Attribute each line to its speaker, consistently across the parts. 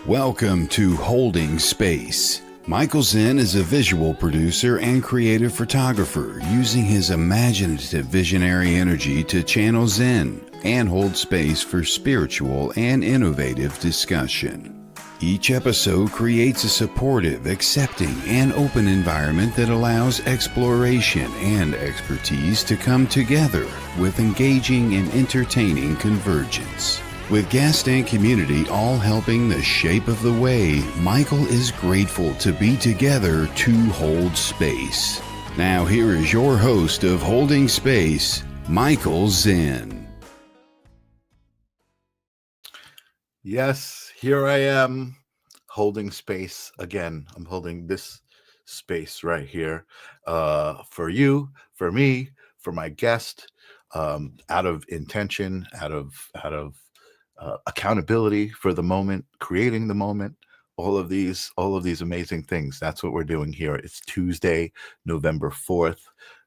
Speaker 1: Welcome to Holding Space. Michael Zen is a visual producer and creative photographer using his imaginative visionary energy to channel Zen and hold space for spiritual and innovative discussion. Each episode creates a supportive, accepting, and open environment that allows exploration and expertise to come together with engaging and entertaining convergence. With guest and community all helping the shape of the way, Michael is grateful to be together to hold space. Now here is your host of Holding Space, Michael Zen.
Speaker 2: Yes, here I am holding space again. I'm holding this space right here for you, for me, for my guest, out of intention, out of accountability for the moment, creating the moment, all of these amazing things. That's what we're doing here. It's Tuesday, November 4th.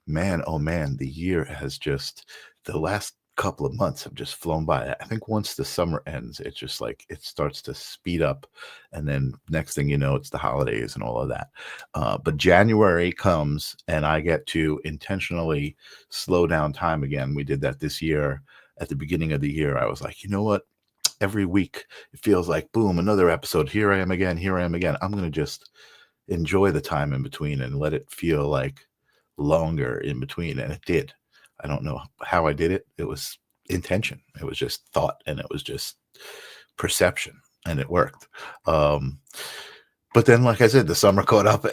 Speaker 2: Man, oh man, the year has the last couple of months have just flown by. I think once the summer ends, it's just like it starts to speed up, and then next thing you know, it's the holidays and all of that. But January comes and I get to intentionally slow down time again. We did that this year. At the beginning of the year, I was like, you know what? Every week it feels like, boom, another episode. Here I am again. I'm going to just enjoy the time in between and let it feel like longer in between. And it did. I don't know how I did it. It was intention. It was just thought, and it was just perception, and it worked. But then, like I said, the summer caught up,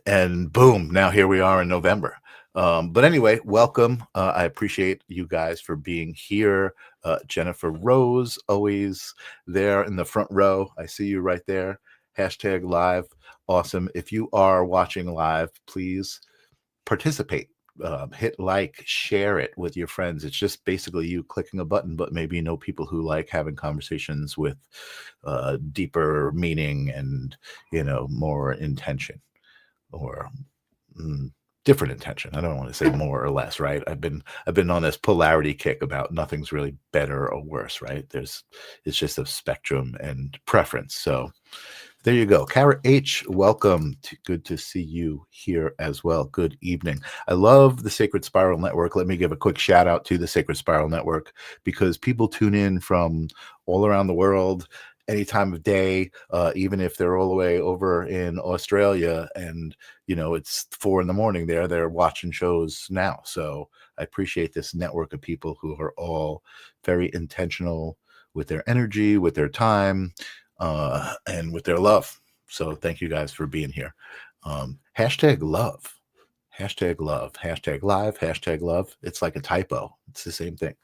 Speaker 2: and boom, now here we are in November. But anyway, welcome. I appreciate you guys for being here. Jennifer Rose, always there in the front row. I see you right there. Hashtag live. Awesome. If you are watching live, please participate. Hit like, share it with your friends. It's just basically you clicking a button, but maybe you know people who like having conversations with deeper meaning and, more intention or different intention. I don't want to say more or less, right? I've been on this polarity kick about nothing's really better or worse, right? It's just a spectrum and preference. So there you go. Kara H, welcome. Good to see you here as well. Good evening. I love the Sacred Spiral Network. Let me give a quick shout out to the Sacred Spiral Network because people tune in from all around the world, any time of day, even if they're all the way over in Australia and, it's 4 a.m. there, they're watching shows now. So I appreciate this network of people who are all very intentional with their energy, with their time, and with their love. So thank you guys for being here. Hashtag love, hashtag love, hashtag live, hashtag love. It's like a typo. It's the same thing.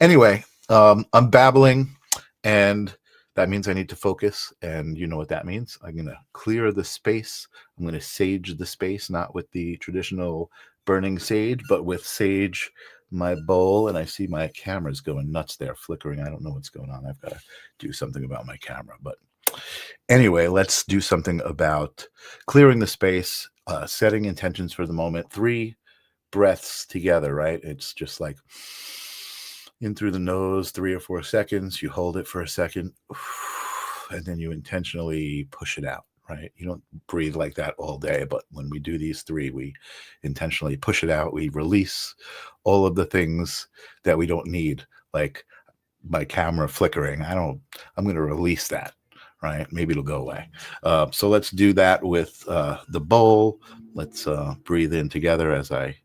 Speaker 2: Anyway, I'm babbling, and that means I need to focus. And you know what that means? I'm going to clear the space. I'm going to sage the space, not with the traditional burning sage, but with sage, my bowl. And I see my camera's going nuts there, flickering. I don't know what's going on. I've got to do something about my camera. But anyway, let's do something about clearing the space, setting intentions for the moment. 3 breaths together, right? It's just like in through the nose, 3 or 4 seconds. You hold it for a second, and then you intentionally push it out, right? You don't breathe like that all day, but when we do these 3, we intentionally push it out. We release all of the things that we don't need, like my camera flickering. I'm going to release that, right? Maybe it'll go away. So let's do that with the bowl. Let's breathe in together as I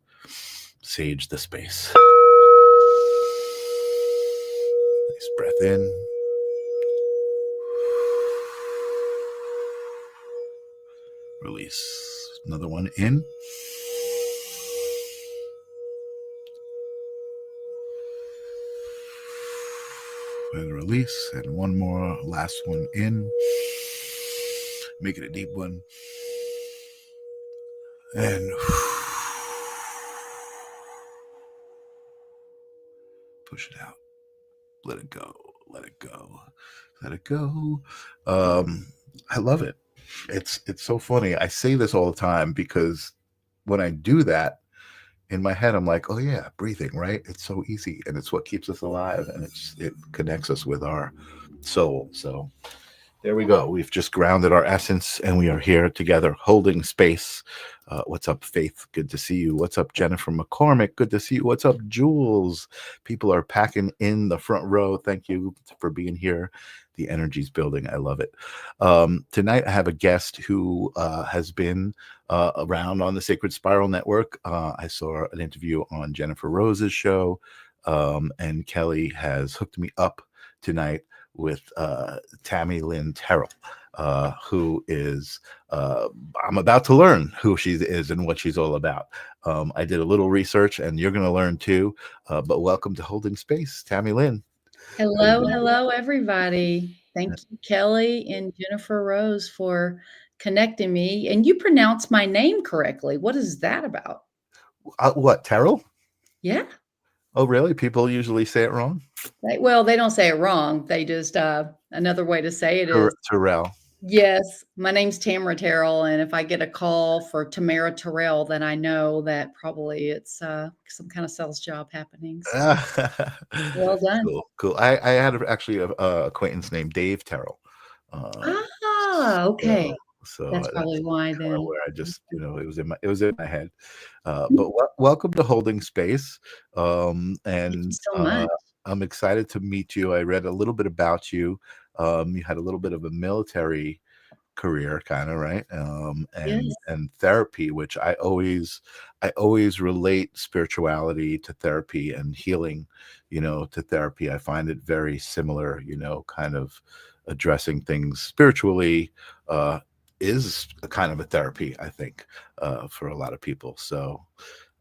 Speaker 2: sage the space. Nice breath in. Release. Another one in. And release. And one more. Last one in. Make it a deep one. And push it out. Let it go. Let it go. Let it go. I love it. It's so funny. I say this all the time because when I do that, in my head, I'm like, oh yeah, breathing, right? It's so easy, and it's what keeps us alive, and it connects us with our soul. So There we go. We've just grounded our essence and we are here together holding space. What's up, Faith? Good to see you. What's up, Jennifer McCormick? Good to see you. What's up, Jules? People are packing in the front row. Thank you for being here. The energy's building. I love it. Tonight, I have a guest who has been around on the Sacred Spiral Network. I saw an interview on Jennifer Rose's show, and Kelly has hooked me up tonight with Tammy Terrell, who is, I'm about to learn who she is and what she's all about. I did a little research and you're going to learn too, but welcome to Holding Space, Tammy Lynn.
Speaker 3: Hello, everybody. Thank you, Kelly and Jennifer Rose, for connecting me. And you pronounced my name correctly. What is that about?
Speaker 2: What, Terrell?
Speaker 3: Yeah.
Speaker 2: Oh, really? People usually say it wrong?
Speaker 3: Well, they don't say it wrong. They just, another way to say it is
Speaker 2: Terrell.
Speaker 3: Yes, my name's Tammy Terrell, and if I get a call for Tammy Terrell, then I know that probably it's some kind of sales job happening. So. Well done.
Speaker 2: Cool. I had actually a acquaintance named Dave Terrell.
Speaker 3: Okay.
Speaker 2: So
Speaker 3: that's probably why then.
Speaker 2: Where I just, it was in my head. But welcome to Holding Space. And
Speaker 3: Thank you so much.
Speaker 2: I'm excited to meet you. I read a little bit about you. You had a little bit of a military career, kind of, right? And therapy, which I always relate spirituality to therapy and healing, to therapy. I find it very similar, kind of addressing things spiritually is a kind of a therapy, I think, for a lot of people. So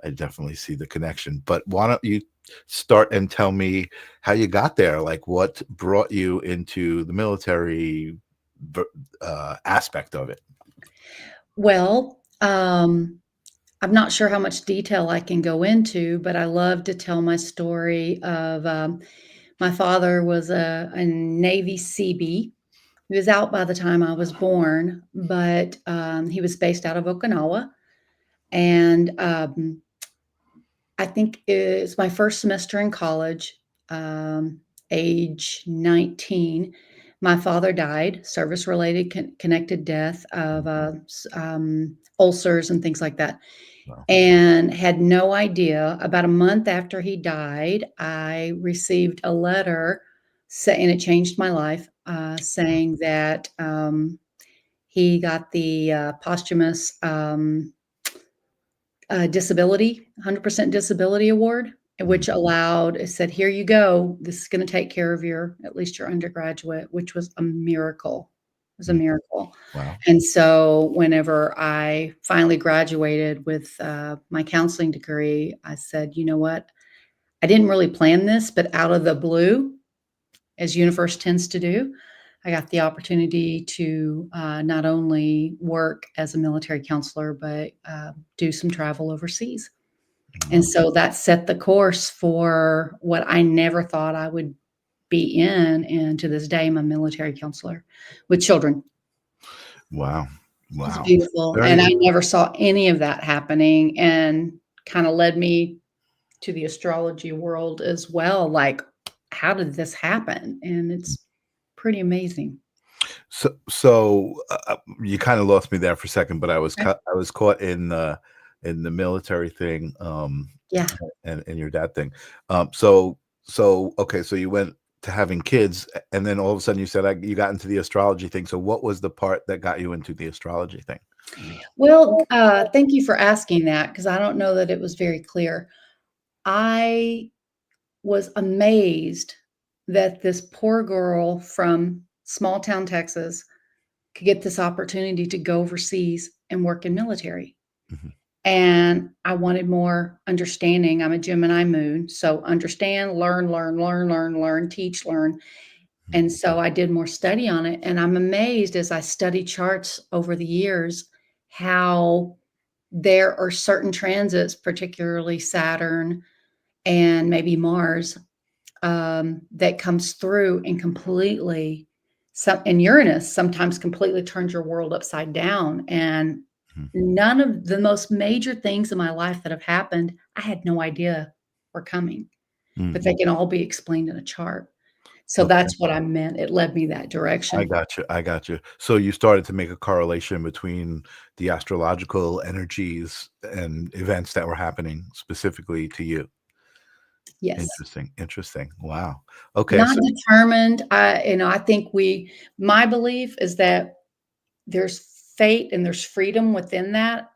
Speaker 2: I definitely see the connection. But why don't you start and tell me how you got there? Like, what brought you into the military aspect of it?
Speaker 3: Well, I'm not sure how much detail I can go into, but I love to tell my story of my father was a Navy Seabee. He was out by the time I was born, but he was based out of Okinawa. And I think it's my first semester in college, age 19. My father died, service-related connected death of ulcers and things like that.
Speaker 2: Wow.
Speaker 3: And had no idea. About a month after he died, I received a letter and it changed my life, saying that he got the posthumous disability, 100% disability award, which it said, here you go. This is going to take care of at least your undergraduate, which was a miracle. It was a miracle.
Speaker 2: Wow.
Speaker 3: And so whenever I finally graduated with my counseling degree, I said, you know what? I didn't really plan this, but out of the blue, as universe tends to do, I got the opportunity to not only work as a military counselor, but do some travel overseas. And so that set the course for what I never thought I would be in. And to this day, I'm a military counselor with children.
Speaker 2: Wow.
Speaker 3: It's beautiful. And I never saw any of that happening, and kind of led me to the astrology world as well. Like, how did this happen? And it's pretty amazing.
Speaker 2: So you kind of lost me there for a second, but I was caught in the military thing, and your dad thing. So you went to having kids, and then all of a sudden you said you got into the astrology thing. So what was the part that got you into the astrology thing?
Speaker 3: Well, thank you for asking that, because I don't know that it was very clear. I was amazed that this poor girl from small town Texas could get this opportunity to go overseas and work in military.
Speaker 2: Mm-hmm.
Speaker 3: And I wanted more understanding. I'm a Gemini moon, so understand, learn, teach, learn. Mm-hmm. And so I did more study on it. And I'm amazed as I study charts over the years, how there are certain transits, particularly Saturn and maybe Mars, that comes through and completely, and Uranus sometimes completely turns your world upside down. And none of the most major things in my life that have happened, I had no idea were coming, but they can all be explained in a chart. So
Speaker 2: Okay.
Speaker 3: that's what I meant. It led me that
Speaker 2: I
Speaker 3: direction.
Speaker 2: got you. I got you. So you started to make a correlation between the astrological energies and events that were happening specifically to you.
Speaker 3: Yes.
Speaker 2: Interesting. Interesting. Wow. Okay.
Speaker 3: Not
Speaker 2: So,
Speaker 3: determined. I think my belief is that there's fate and there's freedom within that.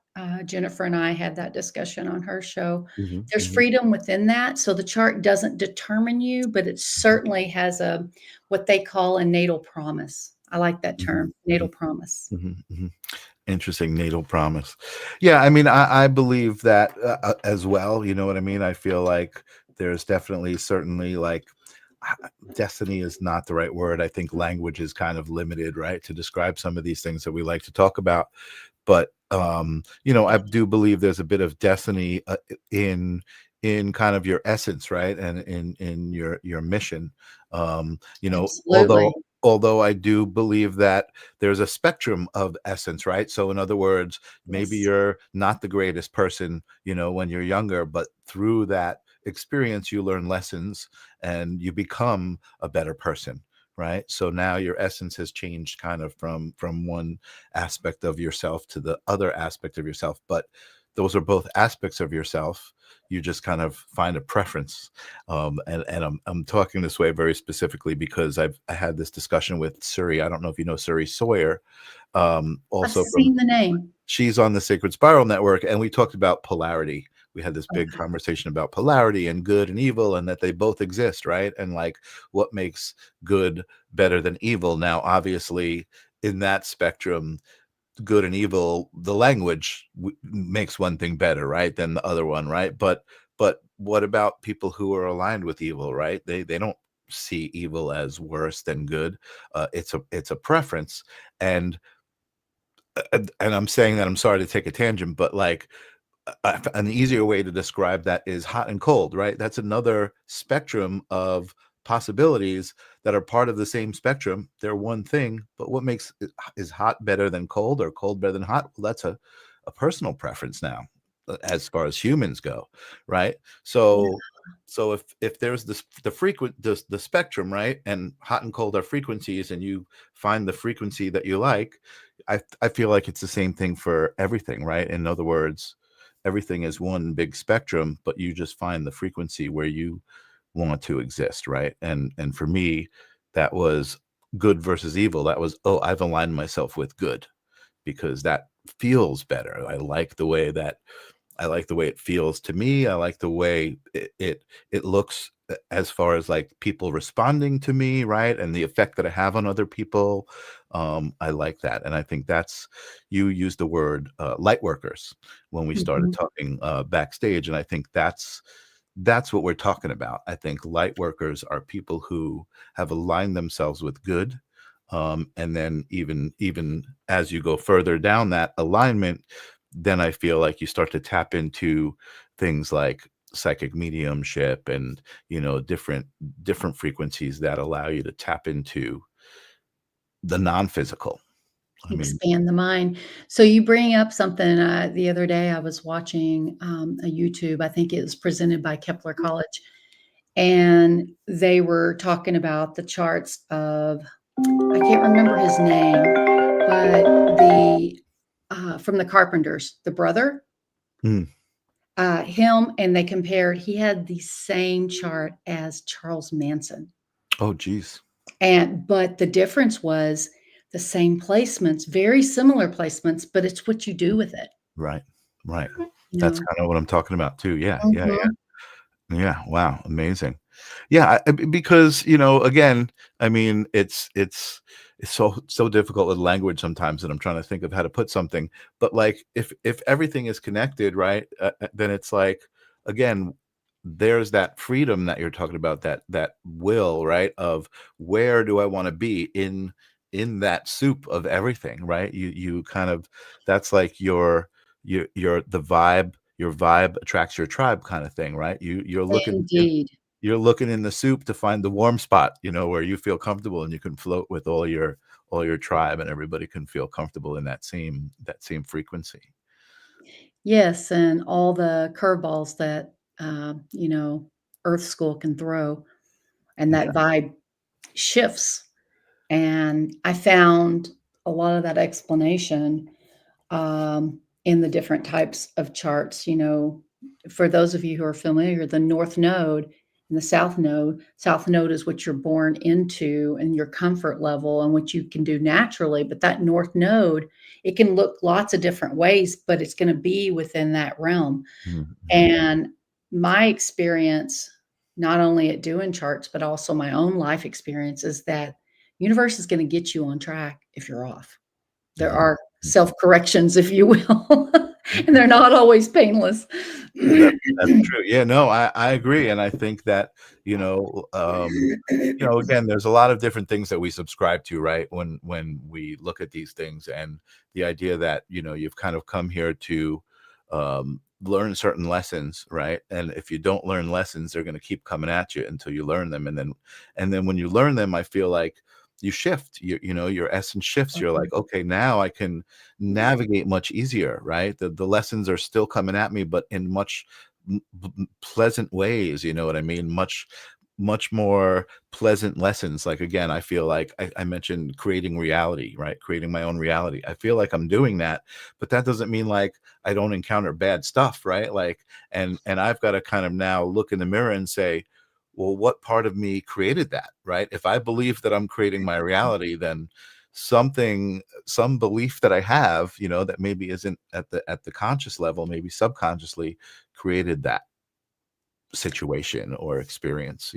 Speaker 3: Jennifer and I had that discussion on her show.
Speaker 2: mhm,
Speaker 3: There's
Speaker 2: mhm,
Speaker 3: freedom within that. So the chart doesn't determine you, but it
Speaker 2: mhm,
Speaker 3: certainly has a what they call a natal promise. I like that
Speaker 2: mhm,
Speaker 3: term, natal
Speaker 2: mhm,
Speaker 3: promise.
Speaker 2: mhm, mhm. Interesting natal promise. Yeah, I mean, I believe that as well. You know what I mean? I feel like there's definitely, certainly, like destiny is not the right word. I think language is kind of limited, right, to describe some of these things that we like to talk about. But I do believe there's a bit of destiny in kind of your essence, right, and in your mission. Although
Speaker 3: Absolutely.
Speaker 2: I do believe that there's a spectrum of essence, right? So in other words, maybe
Speaker 3: Yes.
Speaker 2: you're not the greatest person, when you're younger, but through that experience you learn lessons and you become a better person, right? So now your essence has changed kind of from one aspect of yourself to the other aspect of yourself, but those are both aspects of yourself. You just kind of find a preference. And I'm talking this way very specifically because I had this discussion with Suri. I don't know if you know Suri Sawyer,
Speaker 3: I've
Speaker 2: also from,
Speaker 3: seen the name.
Speaker 2: she's on the Sacred Spiral Network, and we talked about polarity. We had this big
Speaker 3: Okay.
Speaker 2: conversation about polarity and good and evil, and that they both exist, right? And like, what makes good better than evil? Now, obviously, in that spectrum, good and evil, the language makes one thing better, right, than the other one, right? But what about people who are aligned with evil, right? They don't see evil as worse than good. It's a preference. And I'm saying that, I'm sorry to take a tangent, but like, an easier way to describe that is hot and cold, right? That's another spectrum of possibilities that are part of the same spectrum. They're one thing, but what makes is hot better than cold or cold better than hot? Well, that's a personal preference now, as far as humans go, right?
Speaker 3: Yeah.
Speaker 2: So if there's the spectrum, right, and hot and cold are frequencies, and you find the frequency that you like, I feel like it's the same thing for everything, right? In other words, everything is one big spectrum, but you just find the frequency where you want to exist, right? And for me, that was good versus evil. That was, oh, I've aligned myself with good because that feels better. I like the way it feels to me. I like the way it looks, as far as like people responding to me, right? And the effect that I have on other people. I like that. And I think that's, you used the word light workers when we started
Speaker 3: Mhm.
Speaker 2: talking backstage. And I think that's what we're talking about. I think light workers are people who have aligned themselves with good. And then even as you go further down that alignment, then I feel like you start to tap into things like psychic mediumship and, different frequencies that allow you to tap into the non-physical. I mean,
Speaker 3: Expand the mind. So you bring up something, the other day I was watching, a YouTube, I think it was presented by Kepler College, and they were talking about the charts of I can't remember his name, but from the Carpenters, the brother,
Speaker 2: mm,
Speaker 3: him, and they compared he had the same chart as Charles Manson.
Speaker 2: oh geez.
Speaker 3: But the difference was the same placements, very similar placements, but it's what you do with it,
Speaker 2: Right. Right.
Speaker 3: you
Speaker 2: That's
Speaker 3: know?
Speaker 2: kind of what I'm talking about too. Yeah. Yeah.
Speaker 3: Mhm.
Speaker 2: Yeah, wow, amazing. Yeah, because, again, I mean, it's so difficult with language sometimes that I'm trying to think of how to put something. But like, if everything is connected, right, then it's like, again, there's that freedom that you're talking about, that will, right, of where do I want to be in that soup of everything, right? You kind of, that's like your the vibe, your vibe attracts your tribe kind of thing, right?
Speaker 3: Indeed.
Speaker 2: You're looking in the soup to find the warm spot, where you feel comfortable and you can float with all your tribe, and everybody can feel comfortable in that same frequency.
Speaker 3: Yes, and all the curveballs that, Earth School can throw and that
Speaker 2: Yeah.
Speaker 3: vibe. shifts. And I found a lot of that explanation in the different types of charts. For those of you who are familiar, the North Node and the South Node. South Node is what you're born into and your comfort level and what you can do naturally. But that North Node, it can look lots of different ways, but it's going to be within that realm.
Speaker 2: Mhm.
Speaker 3: And my experience, not only at doing charts, but also my own life experience, is that universe is going to get you on track if you're off. There
Speaker 2: Yeah.
Speaker 3: are self-corrections, if you will, and they're not always painless.
Speaker 2: That's true. Yeah, no, I agree. And I think that, again, there's a lot of different things that we subscribe to, right? When we look at these things, and the idea that, you've kind of come here to learn certain lessons, right? And if you don't learn lessons, they're going to keep coming at you until you learn them. And then when you learn them, I feel like you shift, your essence shifts. You're like, okay, now I can navigate much easier, right? The lessons are still coming at me, but in much pleasant ways. You know what I mean? Much more pleasant lessons. Like, again, I feel like I mentioned creating reality, right? Creating my own reality. I feel like I'm doing that, but that doesn't mean like I don't encounter bad stuff, right? Like, and I've got to kind of now look in the mirror and say, well, what part of me created that, right? If I believe that I'm creating my reality, then some belief that I have, that maybe isn't at the conscious level, maybe subconsciously created that situation or experience.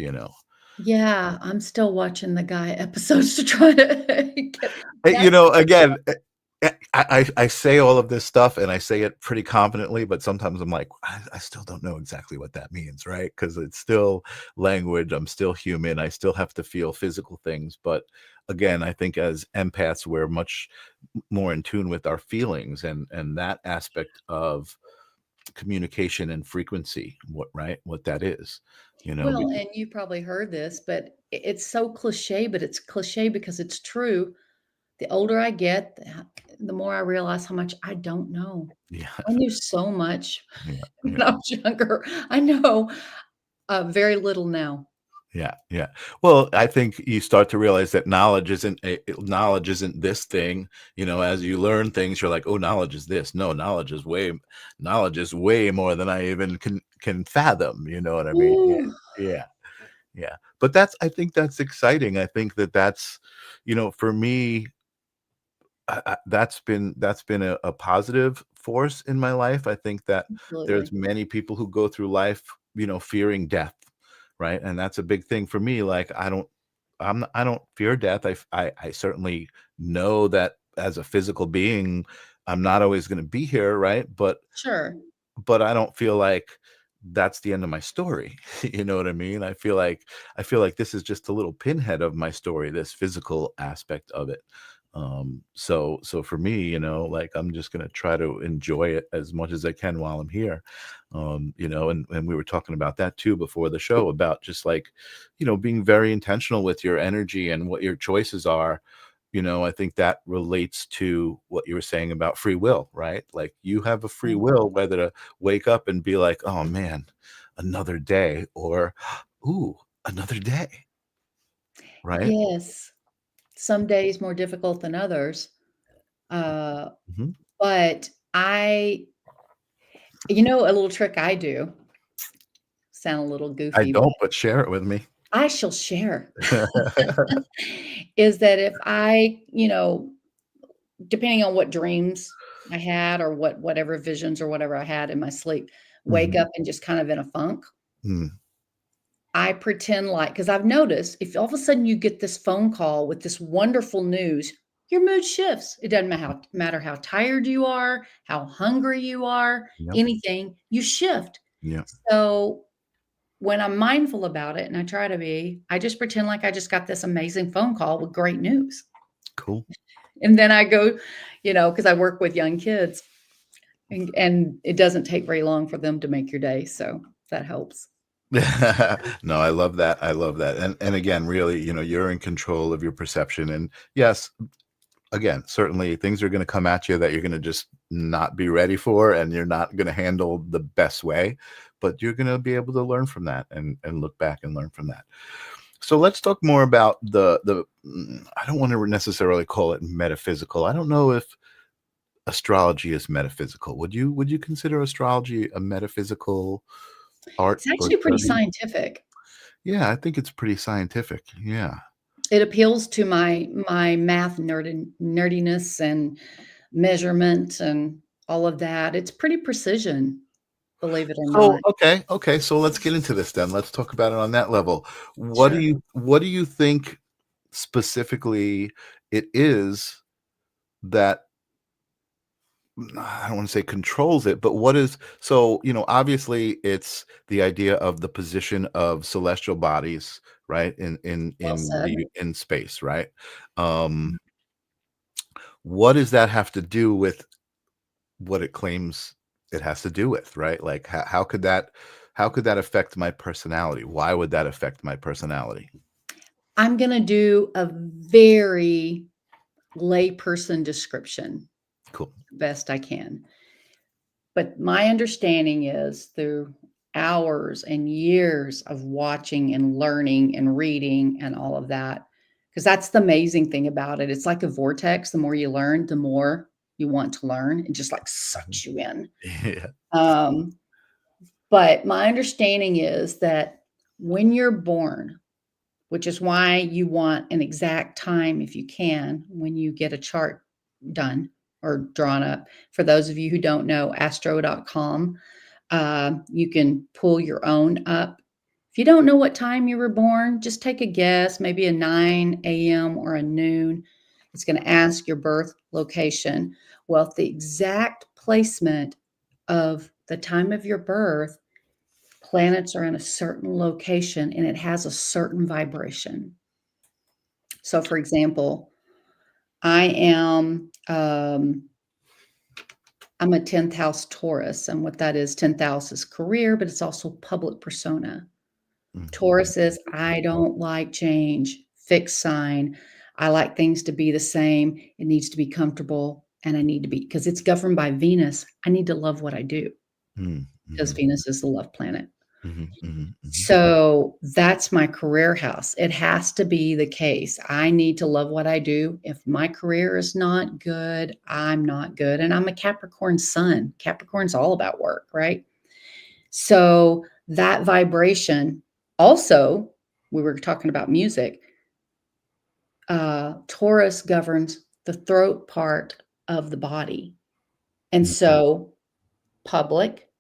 Speaker 3: Yeah, I'm still watching the Guy episodes to try to get
Speaker 2: Again, I say all of this stuff and I say it pretty confidently, but sometimes I'm like, I still don't know exactly what that means, right? Because it's still language. I'm still human. I still have to feel physical things. But again, I think as empaths, we're much more in tune with our feelings and that aspect of communication and frequency, what that is.
Speaker 3: Well, and you probably heard this, but it's so cliche, but it's cliche because it's true. The older I get, the more I realize how much I don't know.
Speaker 2: Yeah.
Speaker 3: I knew so much
Speaker 2: Yeah.
Speaker 3: when I was younger. I know very little now.
Speaker 2: Yeah. Well, I think you start to realize that knowledge isn't this thing. As you learn things, you're like, oh, knowledge is this. No, knowledge is way more than I even can fathom. You know what I mean?
Speaker 3: Ooh,
Speaker 2: Yeah. Yeah. But I think that's exciting. I think that's, for me, that's been a positive force in my life. I think that
Speaker 3: absolutely.
Speaker 2: there's many people who go through life, fearing death, right? And that's a big thing for me. Like, I don't fear death. I certainly know that as a physical being, I'm not always going to be here, right?
Speaker 3: Sure.
Speaker 2: But I don't feel like that's the end of my story. You know what I mean? I feel like this is just a little pinhead of my story, this physical aspect of it. So for me, like, I'm just gonna try to enjoy it as much as I can while I'm here. And we were talking about that too before the show, about just like, being very intentional with your energy and what your choices are. I think that relates to what you were saying about free will, right? Like, you have a free will whether to wake up and be like, oh man, another day, or ooh, another day, right?
Speaker 3: Yes. Some days more difficult than others. Uh,
Speaker 2: Mhm.
Speaker 3: but a little trick I do, sound a little
Speaker 2: I
Speaker 3: goofy, but
Speaker 2: don't, but share it with me.
Speaker 3: I shall share, is that if depending on what dreams I had or whatever visions or whatever I had in my sleep, wake
Speaker 2: Mhm.
Speaker 3: up and just kind of in a funk,
Speaker 2: Mm.
Speaker 3: I pretend like, because I've noticed if all of a sudden you get this phone call with this wonderful news, your mood shifts. It doesn't matter how tired you are, how hungry you are,
Speaker 2: Yep.
Speaker 3: anything, you shift.
Speaker 2: Yep.
Speaker 3: So when I'm mindful about it, and I try to be, I just pretend like I just got this amazing phone call with great news.
Speaker 2: Cool.
Speaker 3: And then I go, because I work with young kids, and it doesn't take very long for them to make your day. So that helps.
Speaker 2: No, I love that. I love that. And again, really, you're in control of your perception. And yes, again, certainly things are going to come at you that you're going to just not be ready for, and you're not going to handle the best way, but you're going to be able to learn from that and look back and learn from that. So let's talk more about I don't want to necessarily call it metaphysical. I don't know if astrology is metaphysical. Would you consider astrology a metaphysical art
Speaker 3: It's
Speaker 2: or
Speaker 3: actually pretty
Speaker 2: study?
Speaker 3: scientific.
Speaker 2: Yeah, I think it's pretty scientific. Yeah.
Speaker 3: It appeals to my math nerdiness and measurement and all of that. It's pretty precision, believe it or
Speaker 2: So
Speaker 3: not.
Speaker 2: okay. So let's get into this then. Let's talk about it on that level.
Speaker 3: Sure.
Speaker 2: What do you think specifically it is that I don't want to say controls it, but what is so, obviously it's the idea of the position of celestial bodies, right?
Speaker 3: Well said.
Speaker 2: In space, right? Um, what does that have to do with what it claims it has to do with, right? Like how could that affect my personality? Why would that affect my personality?
Speaker 3: I'm gonna do a very layperson description,
Speaker 2: Cool.
Speaker 3: best I can. But my understanding is through hours and years of watching and learning and reading and all of that, because that's the amazing thing about it. It's like a vortex. The more you learn, the more you want to learn. It just like
Speaker 2: Mhm.
Speaker 3: sucks you in.
Speaker 2: Yeah.
Speaker 3: Um, but my understanding is that when you're born, which is why you want an exact time if you can when you get a chart done or drawn up. For those of you who don't know, astro.com, you can pull your own up. If you don't know what time you were born, just take a guess, maybe a 9 a.m. or a noon. It's going to ask your birth location. Well, the exact placement of the time of your birth, planets are in a certain location and it has a certain vibration. So, for example, I am I'm a 10th house Taurus, and what that is, 10th house is career, but it's also public persona.
Speaker 2: Mhm.
Speaker 3: Taurus is I don't like change, fixed sign. I like things to be the same. It needs to be comfortable, and I need to be because it's governed by Venus. I need to love what I do
Speaker 2: Mhm.
Speaker 3: because
Speaker 2: Mhm.
Speaker 3: Venus is the love planet.
Speaker 2: Mhm. Mhm. Mhm.
Speaker 3: So that's my career house. It has to be the case. I need to love what I do. If my career is not good, I'm not good. And I'm a Capricorn sun. Capricorn's all about work, right? So that vibration also, we were talking about music. Taurus governs the throat part of the body. And
Speaker 2: Mhm.
Speaker 3: so public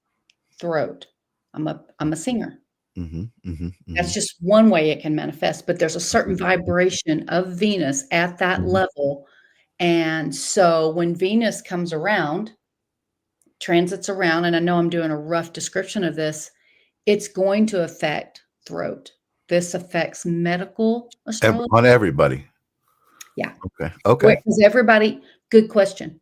Speaker 3: throat. I'm a singer.
Speaker 2: Mhm. Mhm.
Speaker 3: That's
Speaker 2: Mhm.
Speaker 3: just one way it can manifest, but there's a certain
Speaker 2: Mhm.
Speaker 3: vibration of Venus at that
Speaker 2: Mhm.
Speaker 3: level, and so when Venus comes around, transits around, and I know I'm doing a rough description of this, it's going to affect throat. This affects medical astrology.
Speaker 2: On everybody.
Speaker 3: Yeah,
Speaker 2: Okay. Okay.
Speaker 3: because everybody good question.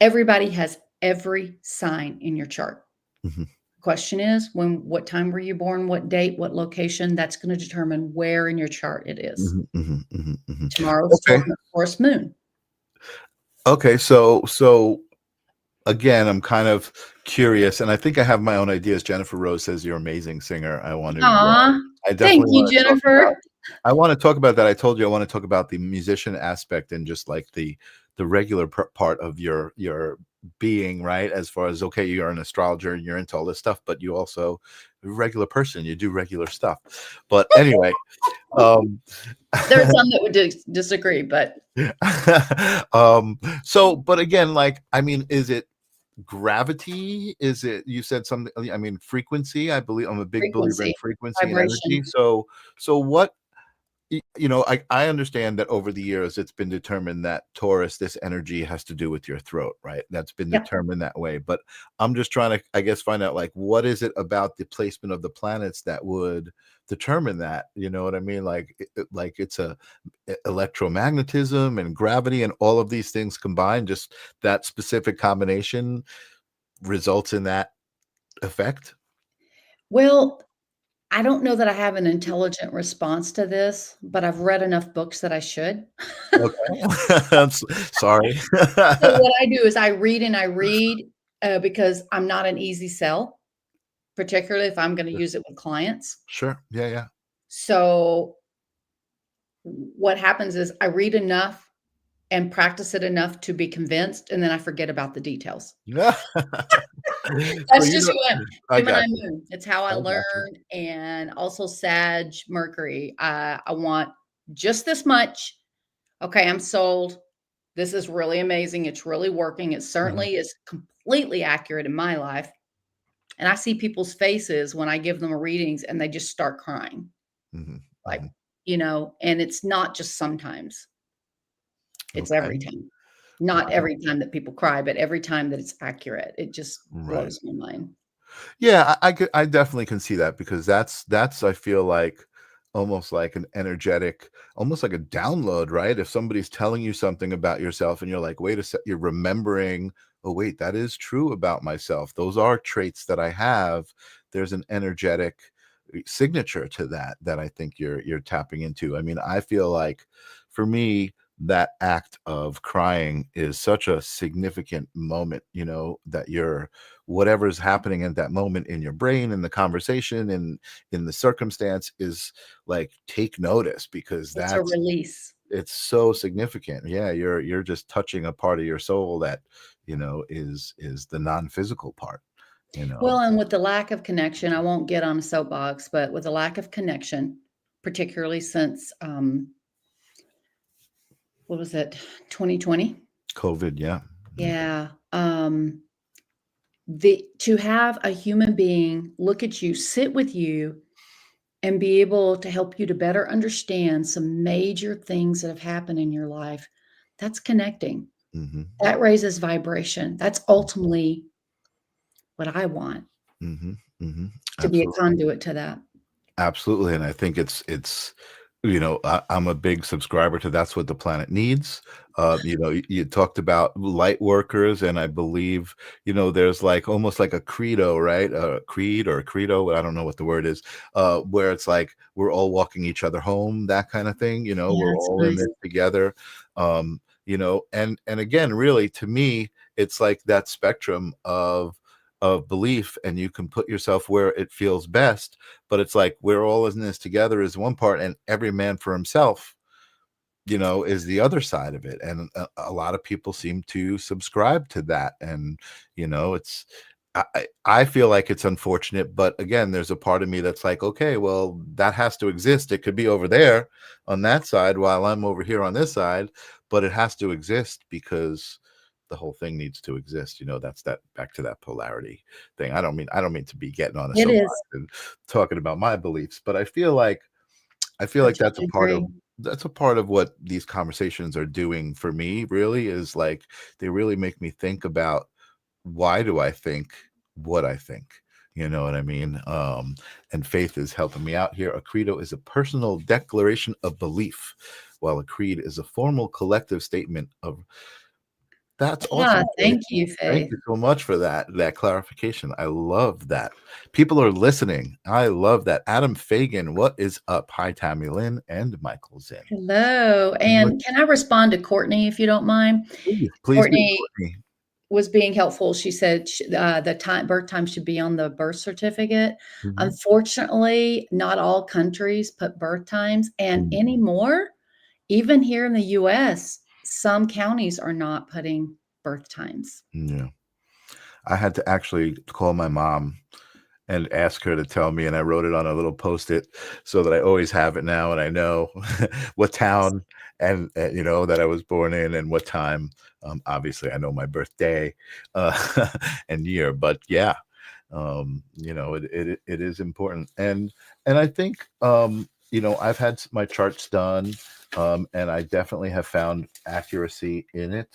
Speaker 3: Everybody has every sign in your chart.
Speaker 2: Mhm.
Speaker 3: Question is, what time were you born, what date, what location? That's gonna determine where in your chart it is.
Speaker 2: Mhm. Mhm. Mhm. Mhm.
Speaker 3: Tomorrow's
Speaker 2: Okay.
Speaker 3: Taurus moon.
Speaker 2: Okay. So again, I'm kind of curious, and I think I have my own ideas. Jennifer Rose says you're an amazing singer.
Speaker 3: Aw,
Speaker 2: I
Speaker 3: thank
Speaker 2: definitely
Speaker 3: you,
Speaker 2: want to talk about.
Speaker 3: Jennifer.
Speaker 2: I want to talk about that. I told you I want to talk about the musician aspect and just like the regular part of your being, right? As far as okay, you're an astrologer and you're into all this stuff, but you also a regular person. You do regular stuff. But anyway, um,
Speaker 3: There are some that would disagree, but
Speaker 2: but again, like, I mean, is it gravity? Is it, you said something, I mean, frequency, I believe I'm a big believer in
Speaker 3: frequency,
Speaker 2: frequency and
Speaker 3: vibration.
Speaker 2: energy. So what, I understand that over the years it's been determined that Taurus, this energy has to do with your throat, right? That's been
Speaker 3: Yep.
Speaker 2: determined that way. But I'm just trying to, I guess, find out like what is it about the placement of the planets that would determine that? You know what I mean? Like, like it's electromagnetism and gravity and all of these things combined. Just that specific combination results in that effect.
Speaker 3: Well, I don't know that I have an intelligent response to this, but I've read enough books that I should.
Speaker 2: Okay. Sorry.
Speaker 3: So what I do is I read and I read, because I'm not an easy sell, particularly if I'm gonna use it with clients.
Speaker 2: Sure. Yeah. Yeah.
Speaker 3: So what happens is I read enough and practice it enough to be convinced, and then I forget about the details.
Speaker 2: Yeah. So
Speaker 3: That's
Speaker 2: you
Speaker 3: just
Speaker 2: know,
Speaker 3: who I am.
Speaker 2: I
Speaker 3: Gemini
Speaker 2: got you.
Speaker 3: moon. It's how I
Speaker 2: I got you.
Speaker 3: learn, and also Sag Mercury. I want just this much. Okay, I'm sold. This is really amazing. It's really working. It
Speaker 2: Mhm,
Speaker 3: certainly is completely accurate in my life. And I see people's faces when I give them readings and they just start crying.
Speaker 2: mhm,
Speaker 3: Like,
Speaker 2: mhm.
Speaker 3: and it's not just sometimes, it's
Speaker 2: Okay.
Speaker 3: every time. Not
Speaker 2: Right.
Speaker 3: every time that people cry, but every time that it's accurate. It just
Speaker 2: Right.
Speaker 3: blows my mind.
Speaker 2: Yeah, I definitely can see that because that's I feel like almost like an energetic, almost like a download, right? If somebody's telling you something about yourself and you're like, wait a sec, you're remembering, oh wait, that is true about myself. Those are traits that I have. There's an energetic signature to that that I think you're tapping into. I mean, I feel like for me, that act of crying is such a significant moment, that you're whatever's happening at that moment in your brain, in the conversation, and in the circumstance is like take notice because
Speaker 3: It's a
Speaker 2: that's
Speaker 3: release.
Speaker 2: it's so significant. Yeah, you're just touching a part of your soul that is the non-physical part. you know
Speaker 3: Well, and with the lack of connection, I won't get on a soapbox, but with the lack of connection, particularly since, what was it, 2020?
Speaker 2: COVID, yeah. Mhm.
Speaker 3: Yeah, to have a human being look at you, sit with you, and be able to help you to better understand some major things that have happened in your life, that's connecting.
Speaker 2: Mhm.
Speaker 3: That raises vibration. That's ultimately what I want,
Speaker 2: Mhm. Mhm.
Speaker 3: to be a
Speaker 2: Absolutely.
Speaker 3: conduit to that.
Speaker 2: Absolutely, and I think it's I'm a big subscriber to that's what the planet needs. You talked about light workers, and I believe, there's like almost like a credo, right? A creed or a credo, I don't know what the word is, where it's like we're all walking each other home, that kind of thing,
Speaker 3: Yeah,
Speaker 2: we're
Speaker 3: it's
Speaker 2: all in
Speaker 3: nice.
Speaker 2: this together. And again, really to me, it's like that spectrum of belief, and you can put yourself where it feels best, but it's like we're all in this together is one part, and every man for himself, is the other side of it. And a lot of people seem to subscribe to that. And, it's, I feel like it's unfortunate, but again, there's a part of me that's like, okay, well, that has to exist. It could be over there on that side while I'm over here on this side, but it has to exist because the whole thing needs to exist. That's that back to that polarity thing. I don't mean to be getting on a
Speaker 3: It
Speaker 2: soapbox
Speaker 3: is.
Speaker 2: and talking about my beliefs, but I feel like
Speaker 3: I
Speaker 2: that's a
Speaker 3: totally
Speaker 2: part of
Speaker 3: agree.
Speaker 2: what these conversations are doing for me, really, is like they really make me think about why do I think what I think? You know what I mean? And faith is helping me out here. A credo is a personal declaration of belief, while a creed is a formal collective statement of that's
Speaker 3: Yeah,
Speaker 2: awesome, Faith.
Speaker 3: thank you,
Speaker 2: Thank
Speaker 3: Faith.
Speaker 2: you so much for that clarification. I love that. People are listening. I love that. Adam Fagan, what is up? Hi, Tammy Lynn and Michael Zinn.
Speaker 3: Hello,
Speaker 2: What
Speaker 3: and can I respond to Courtney, if you don't mind?
Speaker 2: please do,
Speaker 3: Courtney
Speaker 2: Courtney.
Speaker 3: was being helpful. She said the birth time should be on the birth certificate.
Speaker 2: Mhm.
Speaker 3: Unfortunately, not all countries put birth times, and
Speaker 2: Mm,
Speaker 3: anymore, even here in the US, some counties are not putting birth times.
Speaker 2: yeah. I had to actually call my mom and ask her to tell me, and I wrote it on a little Post-it so that I always have it now, and I know what town and that I was born in and what time. Obviously, I know my birthday, and year, but yeah, it is important. And I think, I've had my charts done, and I definitely have found accuracy in it.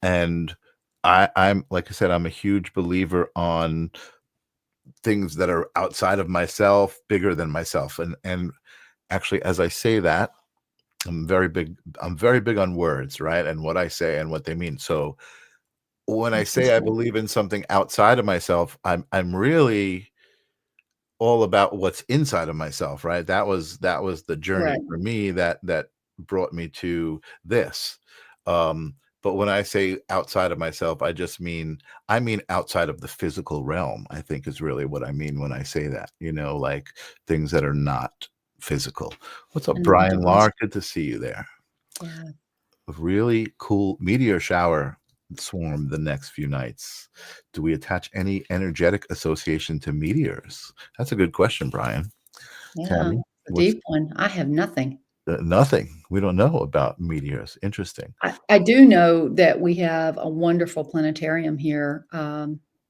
Speaker 2: And I'm like I said, I'm a huge believer on things that are outside of myself, bigger than myself. And actually, as I say that, I'm very big on words, right? And what I say and what they mean. So when I say I
Speaker 3: Interesting.
Speaker 2: believe in something outside of myself, I'm really all about what's inside of myself, right? That was the journey
Speaker 3: Right.
Speaker 2: for me that brought me to this. But when I say outside of myself, I mean outside of the physical realm, I think is really what I mean when I say that, like things that are not physical. What's up,
Speaker 3: and
Speaker 2: Brian
Speaker 3: individuals.
Speaker 2: Lark? Good to see you there.
Speaker 3: Yeah.
Speaker 2: A really cool meteor shower swarm the next few nights. Do we attach any energetic association to meteors? That's a good question, Brian.
Speaker 3: Yeah.
Speaker 2: Tammy,
Speaker 3: A
Speaker 2: what's
Speaker 3: deep one. I have nothing.
Speaker 2: nothing? We don't know about meteors. Interesting.
Speaker 3: I do know that we have a wonderful planetarium here,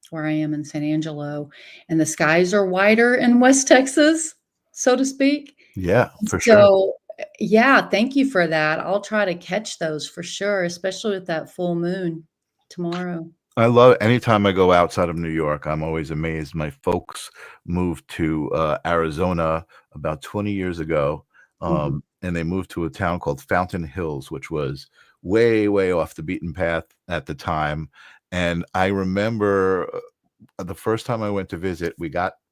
Speaker 3: where I am in San Angelo, and the skies are whiter in West Texas, so to speak.
Speaker 2: Yeah, for sure.
Speaker 3: So, yeah, thank you for that. I'll try to catch those for sure, especially with that full moon tomorrow.
Speaker 2: I love anytime I go outside of New York, I'm always amazed. My folks moved to Arizona about 20 years ago,
Speaker 3: Mhm.
Speaker 2: and they moved to a town called Fountain Hills, which was way, way off the beaten path at the time. And I remember the first time I went to visit, we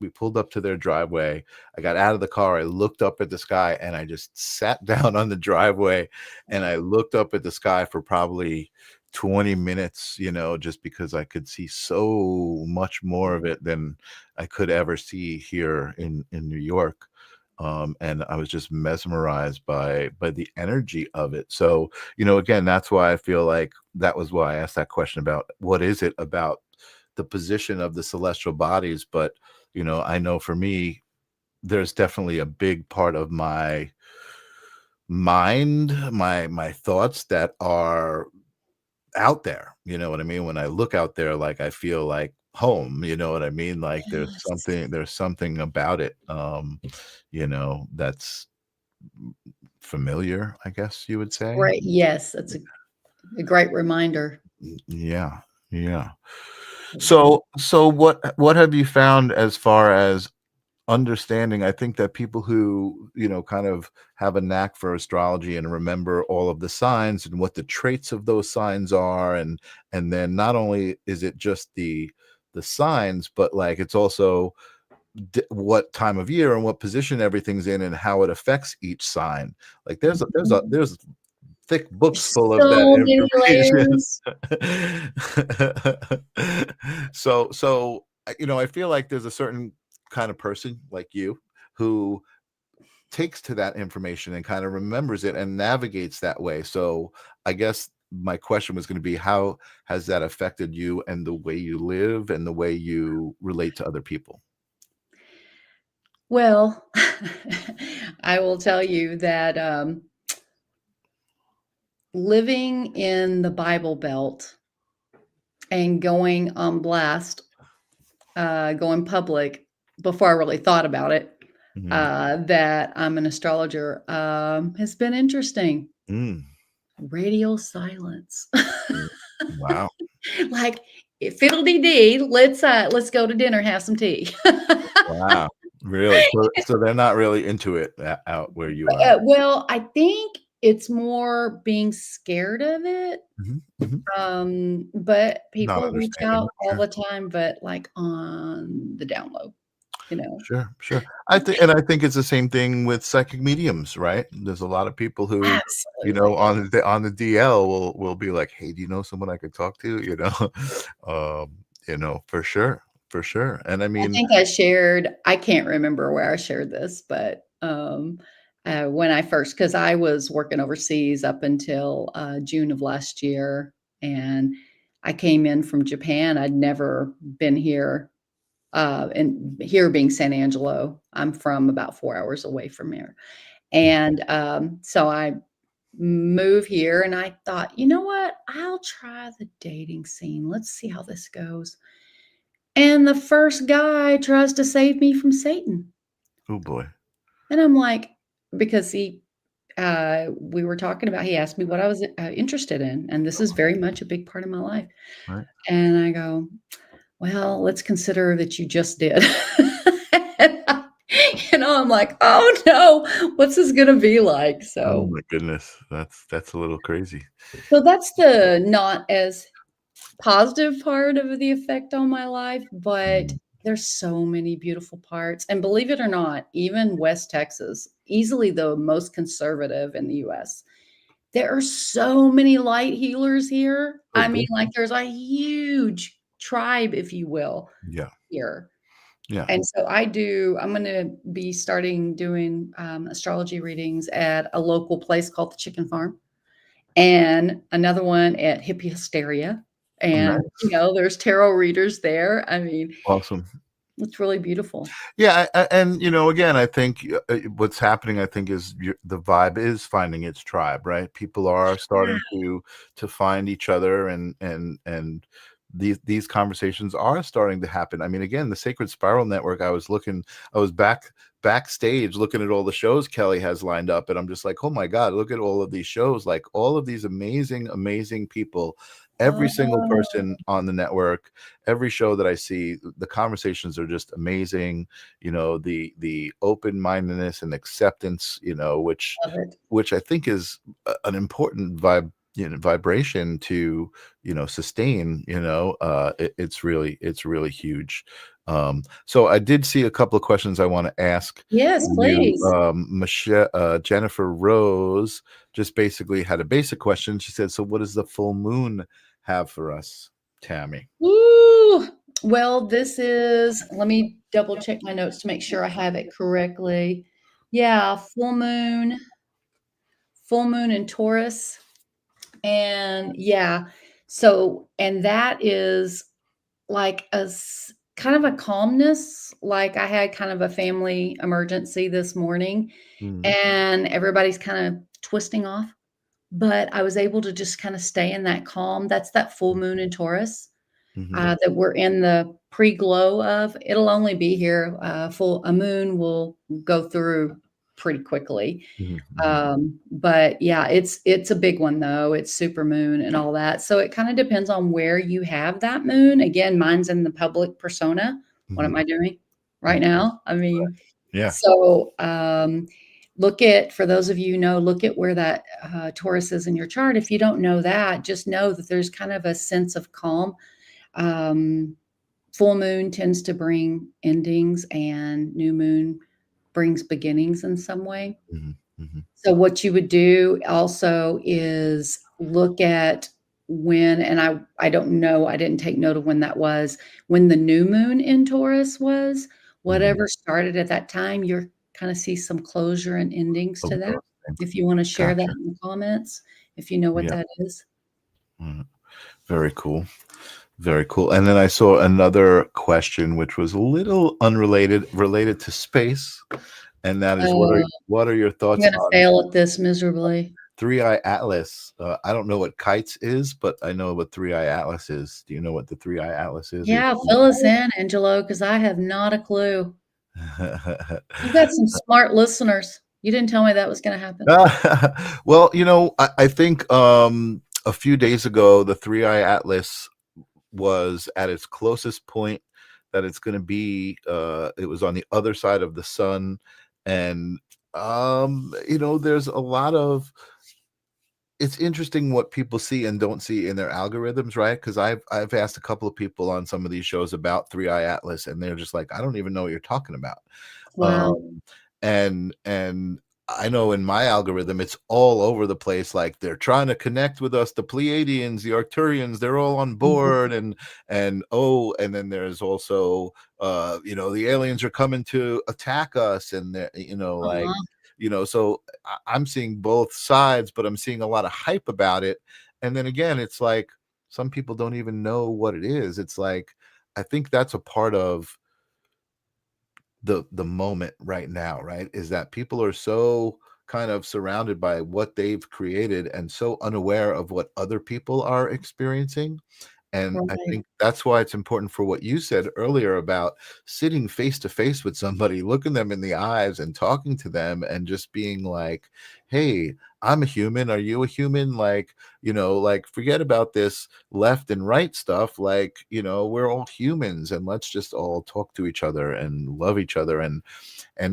Speaker 2: pulled up to their driveway. I got out of the car, I looked up at the sky, and I just sat down on the driveway, and I looked up at the sky for probably 20 minutes, just because I could see so much more of it than I could ever see here in New York. And I was just mesmerized by the energy of it. So, again, that's why I feel like that was why I asked that question about what is it about the position of the celestial bodies. But, I know for me, there's definitely a big part of my mind, my thoughts that are out there. You know what I mean? When I look out there, like I feel like home, you know what I mean? Like
Speaker 3: Yes.
Speaker 2: there's something about it, that's familiar, I guess you would say.
Speaker 3: Great. Yes, that's a great reminder.
Speaker 2: Yeah. Yeah.
Speaker 3: Yeah.
Speaker 2: So what have you found as far as understanding? I think that people who, kind of have a knack for astrology and remember all of the signs and what the traits of those signs are, and then not only is it just the signs, but like it's also what time of year and what position everything's in and how it affects each sign. Like
Speaker 3: Mhm.
Speaker 2: there's thick books
Speaker 3: There's
Speaker 2: full of that
Speaker 3: so many
Speaker 2: information.
Speaker 3: layers.
Speaker 2: So I feel like there's a certain kind of person like you who takes to that information and kind of remembers it and navigates that way. So I guess my question was going to be, how has that affected you and the way you live and the way you relate to other people?
Speaker 3: Well, I will tell you that, living in the Bible Belt and going on blast, going public before I really thought about it,
Speaker 2: Mhm.
Speaker 3: that I'm an astrologer, has been interesting.
Speaker 2: Mm.
Speaker 3: Radio silence.
Speaker 2: Mm. Wow.
Speaker 3: Like, fiddle-dee-dee, let's go to dinner, have some tea.
Speaker 2: Wow. Really? So they're not really into it out where you are.
Speaker 3: Well, I think it's more being scared of it.
Speaker 2: Mhm, mhm.
Speaker 3: But
Speaker 2: Not
Speaker 3: people reach
Speaker 2: understanding
Speaker 3: out
Speaker 2: it.
Speaker 3: all
Speaker 2: Sure.
Speaker 3: the time, but, like, on the down low, you know?
Speaker 2: Sure, sure. I think it's the same thing with psychic mediums, right? There's a lot of people who,
Speaker 3: Absolutely.
Speaker 2: on the DL will be like, "Hey, do you know someone I could talk to?" For sure, for sure. And I
Speaker 3: I
Speaker 2: mean,
Speaker 3: think I can't remember where I shared this, but, when I first, because I was working overseas up until, June of last year, and I came in from Japan. I'd never been here, and here being San Angelo, I'm from about 4 hours away from here, and, so I move here, and I thought, "You know what? I'll try the dating scene. Let's see how this goes." And the first guy tries to save me from Satan.
Speaker 2: oh boy,
Speaker 3: And I'm like, because we were talking about, he asked me what I was interested in. And this is very much a big part of my life.
Speaker 2: right?
Speaker 3: And I go, well, let's consider that you just did. I'm like, oh no, what's this going to be like?
Speaker 2: Oh
Speaker 3: So,
Speaker 2: my goodness, that's a little crazy.
Speaker 3: so that's the not as positive part of the effect on my life, but
Speaker 2: Mm,
Speaker 3: there's so many beautiful parts, and believe it or not, even West Texas, easily the most conservative in the US, there are so many light healers here.
Speaker 2: oh,
Speaker 3: I mean,
Speaker 2: good.
Speaker 3: like, there's a huge tribe, if you will,
Speaker 2: Yeah.
Speaker 3: here.
Speaker 2: Yeah.
Speaker 3: And so I'm going to be starting doing astrology readings at a local place called the Chicken Farm and another one at Hippie Hysteria. And,
Speaker 2: Nice.
Speaker 3: there's tarot readers there. I mean,
Speaker 2: Awesome.
Speaker 3: it's really beautiful.
Speaker 2: Yeah, and again, I think what's happening, I think, is the vibe is finding its tribe, right? People are starting to find each other, and these conversations are starting to happen. I mean, again, the Sacred Spiral Network. I was backstage looking at all the shows Kelly has lined up, and I'm just like, oh my God, look at all of these shows, like all of these amazing people. Every single
Speaker 3: Oh,
Speaker 2: person on the network, every show that I see, the conversations are just amazing. The open-mindedness and acceptance,
Speaker 3: love it.
Speaker 2: which I think is an important vibration to sustain. It's really huge. So I did see a couple of questions I want to ask
Speaker 3: Yes,
Speaker 2: you.
Speaker 3: please.
Speaker 2: Michelle, Jennifer Rose just basically had a basic question. She said, so what does the full moon have for us, Tammy?
Speaker 3: Ooh. Well, let me double check my notes to make sure I have it correctly. Yeah, full moon in Taurus. And yeah, and that is like kind of a calmness. Like I had kind of a family emergency this morning
Speaker 2: Mm,
Speaker 3: and everybody's kind of twisting off, but I was able to just kind of stay in that calm. That's that full moon in Taurus.
Speaker 2: mhm,
Speaker 3: That we're in the pre-glow of. It'll only be here, a moon will go through pretty quickly.
Speaker 2: mhm, mhm,
Speaker 3: But yeah, it's a big one though. It's super moon and all that. So it kind of depends on where you have that moon. Again, mine's in the public persona. What
Speaker 2: mhm,
Speaker 3: am I doing
Speaker 2: mhm.
Speaker 3: right now? I mean,
Speaker 2: Yeah.
Speaker 3: so for those of you who know, look at where that Taurus is in your chart. If you don't know that, just know that there's kind of a sense of calm. um, Full moon tends to bring endings, and new moon brings beginnings in some way.
Speaker 2: Mhm, mhm,
Speaker 3: So, what you would do also is look at and I don't know, I didn't take note of when that was, when the new moon in Taurus was,
Speaker 2: mhm.
Speaker 3: whatever started at that time, you're kind of see some closure and endings
Speaker 2: Of
Speaker 3: to that.
Speaker 2: those things.
Speaker 3: If you want to share that
Speaker 2: Gotcha.
Speaker 3: in the comments, if you know what
Speaker 2: Yeah.
Speaker 3: that is.
Speaker 2: Mhm. Very cool. Very cool. And then I saw another question which was a little related to space, and that is
Speaker 3: Oh,
Speaker 2: what are your
Speaker 3: I'm
Speaker 2: thoughts
Speaker 3: gonna
Speaker 2: on
Speaker 3: fail at this miserably.
Speaker 2: Three-Eye Atlas? I don't know what kites is, but I know what Three-Eye Atlas is. Do you know what the Three-Eye Atlas is?
Speaker 3: Yeah, fill us in, Angelo, because I have not a clue. You've got some smart listeners. You didn't tell me that was gonna happen.
Speaker 2: Well, I think a few days ago the Three-Eye Atlas was at its closest point that it's going to be. It was on the other side of the sun, and there's a lot of, it's interesting what people see and don't see in their algorithms, right? Because I've asked a couple of people on some of these shows about Three-Eye Atlas, and they're just like, I don't even know what you're talking about.
Speaker 3: Wow.
Speaker 2: Um, and I know in my algorithm, it's all over the place. Like they're trying to connect with us, the Pleiadians, the Arcturians, they're all on
Speaker 3: Mhm.
Speaker 2: board, and then there's also the aliens are coming to attack us, and they're, like,
Speaker 3: Aw.
Speaker 2: so I'm seeing both sides, but I'm seeing a lot of hype about it. And then again, it's like some people don't even know what it is. It's like, I think that's a part of the moment right now, right? Is that people are so kind of surrounded by what they've created and so unaware of what other people are experiencing. And I
Speaker 3: Right.
Speaker 2: think that's why it's important for what you said earlier about sitting face to face with somebody, looking them in the eyes and talking to them and just being like, hey, I'm a human. Are you a human? Like, like forget about this left and right stuff. Like, we're all humans, and let's just all talk to each other and love each other, and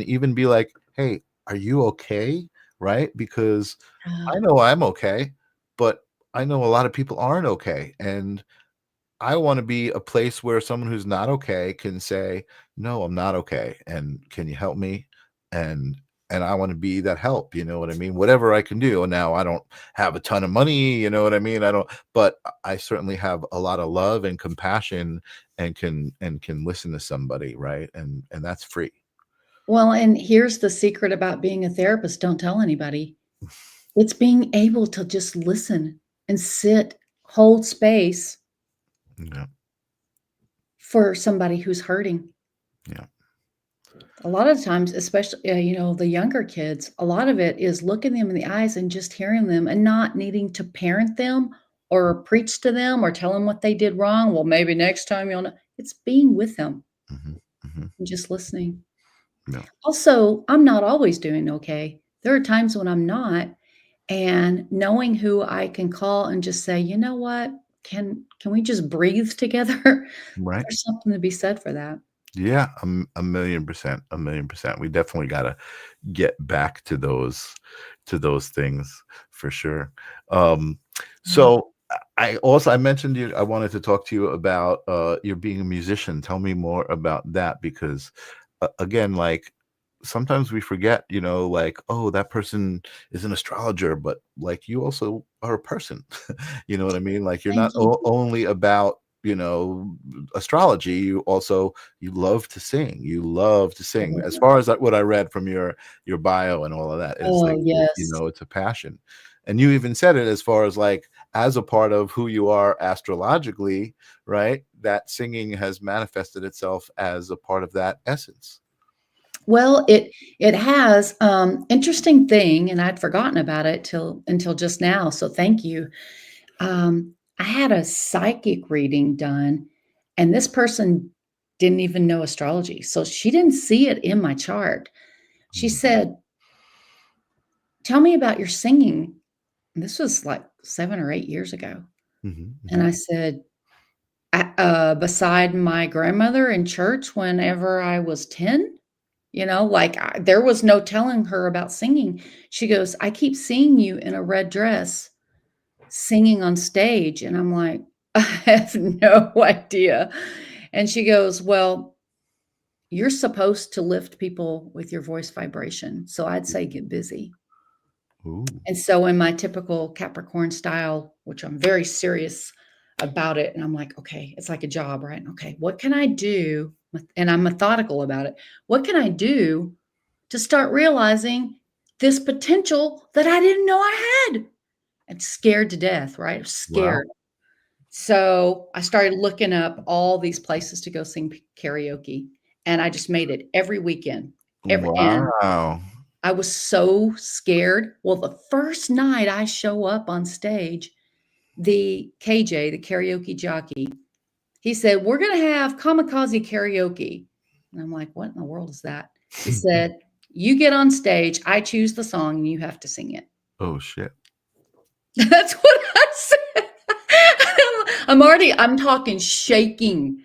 Speaker 2: even be like, hey, are you okay? Right? Because I
Speaker 3: Ah,
Speaker 2: know I'm okay, but I know a lot of people aren't okay. And I want to be a place where someone who's not okay can say, "No, I'm not okay, and can you help me?" And and I want to be that help, you know what I mean? Whatever I can do. And now I don't have a ton of money, you know what I mean? I don't, but I certainly have a lot of love and compassion and can listen to somebody, right? And that's free.
Speaker 3: Well, and here's the secret about being a therapist, don't tell anybody. It's being able to just listen and sit, hold space
Speaker 2: Yeah.
Speaker 3: for somebody who's hurting.
Speaker 2: Yeah.
Speaker 3: A lot of times, especially, the younger kids, a lot of it is looking them in the eyes and just hearing them and not needing to parent them or preach to them or tell them what they did wrong. Well, maybe next time you'll know. It's being with them
Speaker 2: Hmm. Hmm.
Speaker 3: and just listening.
Speaker 2: Yeah.
Speaker 3: Also, I'm not always doing okay. There are times when I'm not, and knowing who I can call and just say, "You know what? Can we just breathe together?"
Speaker 2: Right.
Speaker 3: There's something to be said for that.
Speaker 2: Yeah. A million percent. A million percent. We definitely got to get back to those things for sure. Um,
Speaker 3: Yeah.
Speaker 2: so I mentioned you, I wanted to talk to you about you being a musician. Tell me more about that, because again, like sometimes we forget, you know, like, oh, that person is an astrologer, but like you also are a person. You know what I mean? Like you're
Speaker 3: Thank
Speaker 2: not
Speaker 3: you.
Speaker 2: only about, you know, astrology, you also, you love to sing. You love to sing. As far as what I read from your bio and all of that, is
Speaker 3: Oh,
Speaker 2: like, you
Speaker 3: yes.
Speaker 2: know, it's a passion. And you even said it, as far as like, as a part of who you are astrologically, right? That singing has manifested itself as a part of that essence.
Speaker 3: Well, it has, interesting thing, and I'd forgotten about it till until just now, so thank you. I had a psychic reading done, and this person didn't even know astrology, so she didn't see it in my chart. She
Speaker 2: Mhm,
Speaker 3: said, "Tell me about your singing." And this was like 7 or 8 years ago,
Speaker 2: mhm,
Speaker 3: and
Speaker 2: mhm.
Speaker 3: I said, beside my grandmother in church whenever I was 10?" Like, there was no telling her about singing. She goes, "I keep seeing you in a red dress singing on stage." And I'm like, "I have no idea." And she goes, "Well, you're supposed to lift people with your voice vibration. So I'd say get busy."
Speaker 2: Ooh.
Speaker 3: And so in my typical Capricorn style, which I'm very serious about it, and I'm like, "Okay, it's like a job, right? Okay, what can I do?" And I'm methodical about it. What can I do to start realizing this potential that I didn't know I had? And scared to death, right?
Speaker 2: Wow.
Speaker 3: Scared. So I started looking up all these places to go sing karaoke, and I just made it every weekend. And
Speaker 2: Wow.
Speaker 3: I was so scared. Well, the first night I show up on stage, the KJ, the karaoke jockey, he said, "We're going to have kamikaze karaoke." And I'm like, "What in the world is that?" He said, "You get on stage, I choose the song, and you have to sing it."
Speaker 2: Oh, shit.
Speaker 3: That's what I said. I'm talking shaking.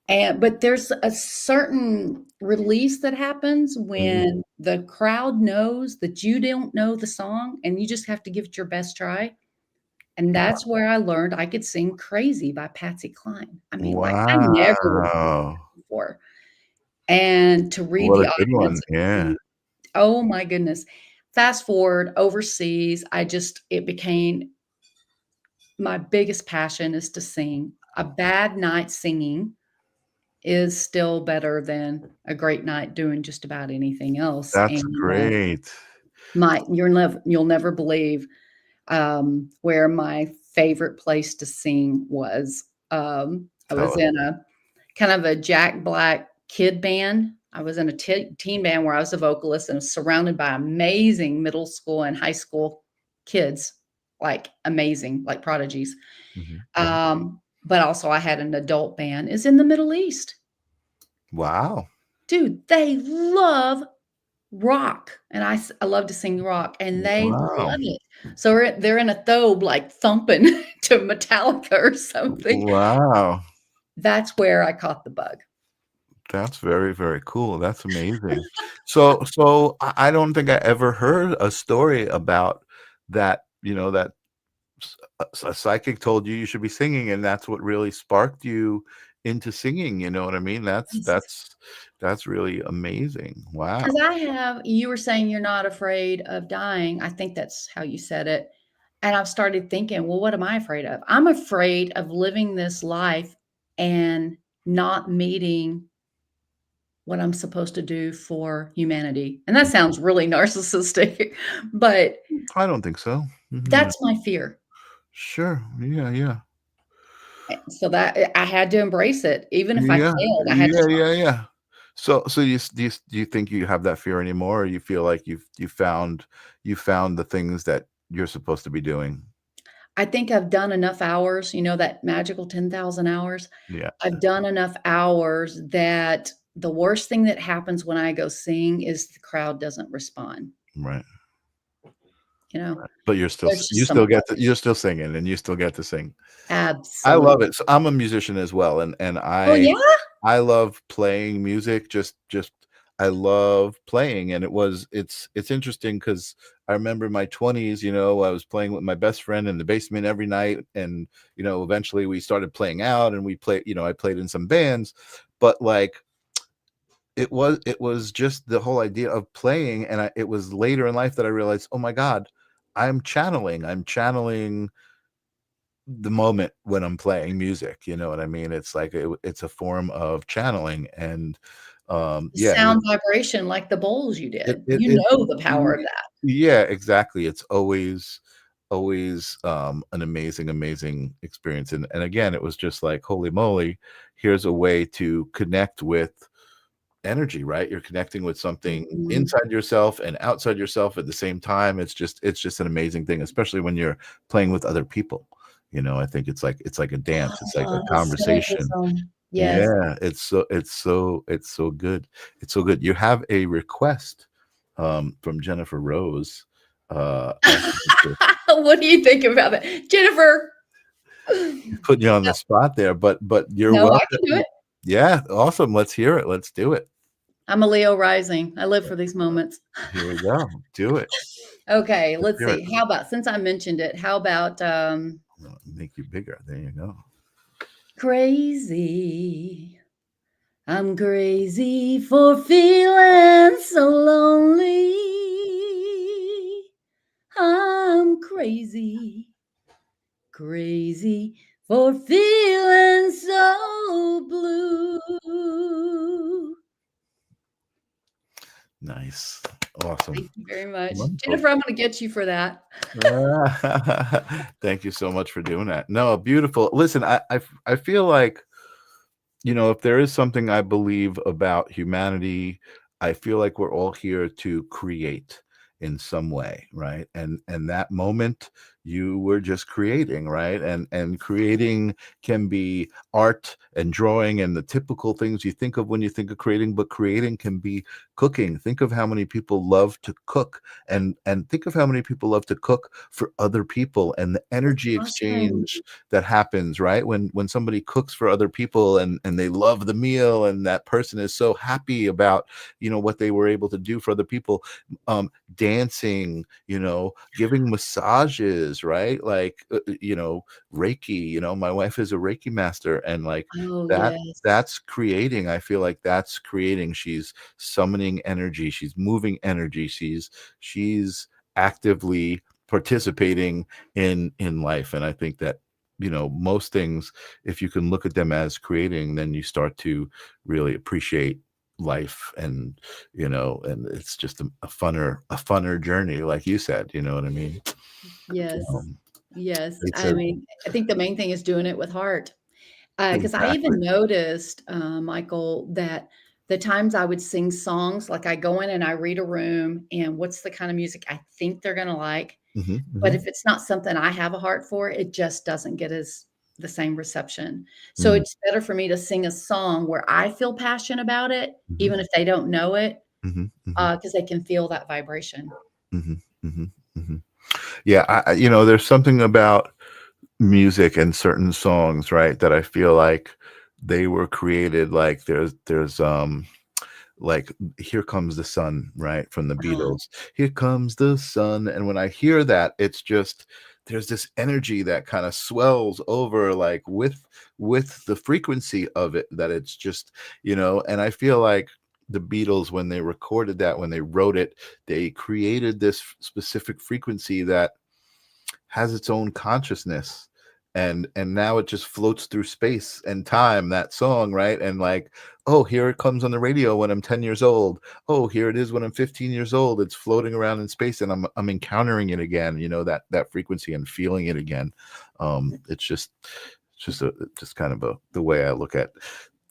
Speaker 3: But there's a certain release that happens
Speaker 2: Mm.
Speaker 3: when the crowd knows that you don't know the song and you just have to give it your best try. And that's where I learned I could sing Crazy by Patsy Cline. I mean, like, I never would have sung
Speaker 2: Wow.
Speaker 3: that before. And to read
Speaker 2: What
Speaker 3: the
Speaker 2: a good one.
Speaker 3: audience,
Speaker 2: Yeah.
Speaker 3: oh my goodness. Fast forward overseas, it became my biggest passion is to sing. A bad night singing is still better than a great night doing just about anything else.
Speaker 2: That's
Speaker 3: And
Speaker 2: great.
Speaker 3: you'll never believe where my favorite place to sing was. I
Speaker 2: Tell
Speaker 3: was
Speaker 2: us.
Speaker 3: in a kind of a Jack Black kid band. I was in a teen band where I was a vocalist and was surrounded by amazing middle school and high school kids, like amazing, like prodigies.
Speaker 2: Mhm, mhm.
Speaker 3: But also I had an adult band is in the Middle East.
Speaker 2: Wow.
Speaker 3: Dude, they love rock, and I love to sing rock, and they
Speaker 2: Wow.
Speaker 3: love it. So they're in a thobe, like, thumping to Metallica or something.
Speaker 2: Wow.
Speaker 3: That's where I caught the bug.
Speaker 2: That's very, very cool. That's amazing. So I don't think I ever heard a story about that, you know, that a psychic told you you should be singing, and that's what really sparked you into singing. You know what I mean? That's really amazing. Wow.
Speaker 3: Because you were saying you're not afraid of dying. I think that's how you said it. And I've started thinking, well, what am I afraid of? I'm afraid of living this life and not meeting what I'm supposed to do for humanity. And that sounds really narcissistic, but
Speaker 2: I don't think so.
Speaker 3: that's my fear.
Speaker 2: Sure. Yeah. Yeah.
Speaker 3: So that I had to embrace it. Even if I
Speaker 2: Yeah.
Speaker 3: failed, I had to
Speaker 2: Yeah.
Speaker 3: try.
Speaker 2: Yeah. Yeah. So do you think you have that fear anymore, or you feel like you found the things that you're supposed to be doing?
Speaker 3: I think I've done enough hours, that magical 10,000 hours.
Speaker 2: Yeah.
Speaker 3: I've done enough hours that the worst thing that happens when I go sing is the crowd doesn't respond.
Speaker 2: Right.
Speaker 3: You know,
Speaker 2: But
Speaker 3: there's
Speaker 2: you
Speaker 3: just some
Speaker 2: still get to you're still singing, and you still get to sing. I love
Speaker 3: absolute.
Speaker 2: it. So I'm a musician as well, and
Speaker 3: Oh, yeah?
Speaker 2: I love playing music. Just I love playing, and it's interesting because I remember in my 20s, I was playing with my best friend in the basement every night, and eventually we started playing out, and we played. I played in some bands, but like it was just the whole idea of playing, and it was later in life that I realized, oh my God, I'm channeling the moment when I'm playing music. You know what I mean? It's like it's a form of channeling, and yeah,
Speaker 3: Sound vibration like the bowls you
Speaker 2: it
Speaker 3: did.
Speaker 2: it,
Speaker 3: You
Speaker 2: it
Speaker 3: know the power of
Speaker 2: y-
Speaker 3: that.
Speaker 2: yeah, exactly. It's always an amazing experience, and again, it was just like, holy moly, here's a way to connect with energy, right? You're connecting with something
Speaker 3: Mhm.
Speaker 2: inside yourself and outside yourself at the same time. It's just an amazing thing, especially when you're playing with other people. I think it's like a dance. It's like a
Speaker 3: The
Speaker 2: conversation.
Speaker 3: synergism. Yes.
Speaker 2: Yeah, it's so good. It's so good. You have a request from Jennifer Rose, asking to
Speaker 3: What do you think about that? Jennifer.
Speaker 2: put you on the spot there, but you're
Speaker 3: No, I
Speaker 2: welcome.
Speaker 3: can do it.
Speaker 2: Yeah, awesome. Let's hear it. Let's do it.
Speaker 3: I'm a Leo rising. I live for these moments.
Speaker 2: Here we go. Do it.
Speaker 3: Okay,
Speaker 2: Let's
Speaker 3: let's
Speaker 2: hear it.
Speaker 3: see. How about, since I mentioned it, how about
Speaker 2: Make you bigger. There you go.
Speaker 3: crazy? I'm crazy for feeling so lonely. I'm crazy, crazy for feeling so blue.
Speaker 2: Nice. Awesome.
Speaker 3: Thank you very much.
Speaker 2: Wonderful.
Speaker 3: Jennifer, I'm going to get you for that.
Speaker 2: Thank you so much for doing that. No, beautiful. Listen, I feel like, if there is something I believe about humanity, I feel like we're all here to create in some way, right? And that moment you were just creating, right? And creating can be art and drawing and the typical things you think of when you think of creating, but creating can be cooking. Think of how many people love to cook, and think of how many people love to cook for other people, and the energy
Speaker 3: Awesome.
Speaker 2: exchange that happens, right? When somebody cooks for other people, and they love the meal, and that person is so happy about what they were able to do for other people. Dancing, giving massages, right? Like Reiki. My wife is a Reiki master, and like
Speaker 3: Oh,
Speaker 2: that
Speaker 3: yes.
Speaker 2: that's creating. I feel like that's creating. She's summoning energy, she's moving energy, she's actively participating in life. And I think that most things, if you can look at them as creating, then you start to really appreciate life, and it's just a funner journey, like you said. You know what I mean?
Speaker 3: Yes.
Speaker 2: um,
Speaker 3: Yes.
Speaker 2: it's
Speaker 3: I
Speaker 2: a
Speaker 3: mean, I think the main thing is doing it with heart. Because I
Speaker 2: exactly.
Speaker 3: even noticed, Michael, that the times I would sing songs, like I go in and I read a room and what's the kind of music I think they're gonna like.
Speaker 2: Hmm.
Speaker 3: But
Speaker 2: Hmm.
Speaker 3: if it's not something I have a heart for, it just doesn't get as the same reception. So
Speaker 2: Hmm.
Speaker 3: it's better for me to sing a song where I feel passion about it,
Speaker 2: Hmm.
Speaker 3: even if they don't know it,
Speaker 2: Hmm. Hmm.
Speaker 3: because they can feel that vibration.
Speaker 2: Hmm. Hmm. Hmm. Yeah, there's something about music and certain songs, right, that I feel like they were created. Like there's like Here Comes the Sun, right, from the
Speaker 3: Uh-huh.
Speaker 2: Beatles. Here comes the sun. And when I hear that, it's just there's this energy that kind of swells over, like with the frequency of it, that it's just, and I feel like the Beatles, when they recorded that, when they wrote it, they created this specific frequency that has its own consciousness, and now it just floats through space and time, that song, right? And like, oh, here it comes on the radio when I'm 10 years old. Oh, here it is when I'm 15 years old. It's floating around in space, and I'm encountering it again, that frequency, and feeling it again. It's just kind of the way I look at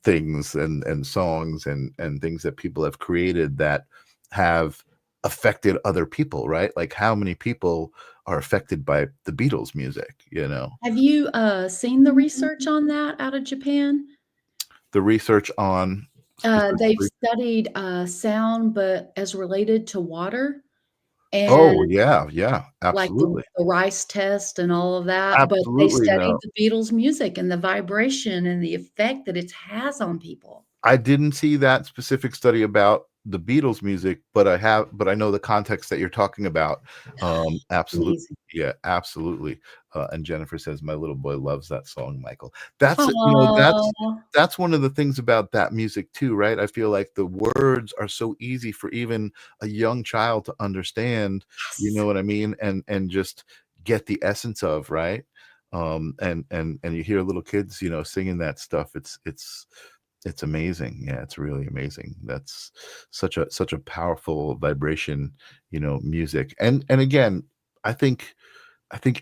Speaker 2: things, and songs, and things that people have created that have affected other people, right? Like, how many people are affected by the Beatles music,
Speaker 3: Have you, seen the research on that out of Japan?
Speaker 2: the research on
Speaker 3: They've
Speaker 2: specifically.
Speaker 3: studied, sound, but as related to water,
Speaker 2: Oh,
Speaker 3: and
Speaker 2: yeah, yeah,
Speaker 3: like the
Speaker 2: absolutely.
Speaker 3: the rice test and all of that, but they
Speaker 2: Absolutely.
Speaker 3: studied
Speaker 2: No,
Speaker 3: the Beatles' music and the vibration and the effect that it has on people.
Speaker 2: I didn't see that specific study about the Beatles music, but I know the context that you're talking about. Absolutely.
Speaker 3: Amazing.
Speaker 2: Yeah, absolutely. And Jennifer says, my little boy loves that song, Michael. That's,
Speaker 3: Aw,
Speaker 2: that's one of the things about that music too, right? I feel like the words are so easy for even a young child to understand, you
Speaker 3: yes.
Speaker 2: know what I mean? And just get the essence of, right? And you hear little kids, singing that stuff. It's amazing. Yeah, it's really amazing. That's such a powerful vibration, music. And again, I think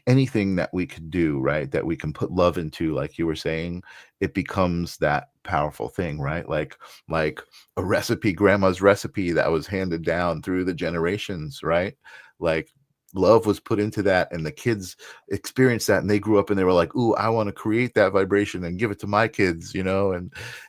Speaker 2: anything that we could do, right, that we can put love into, like you were saying, it becomes that powerful thing, right? Like a recipe, grandma's recipe that was handed down through the generations, right? Like, love was put into that, and the kids experienced that, and they grew up and they were like, ooh, I want to create that vibration and give it to my kids,
Speaker 3: It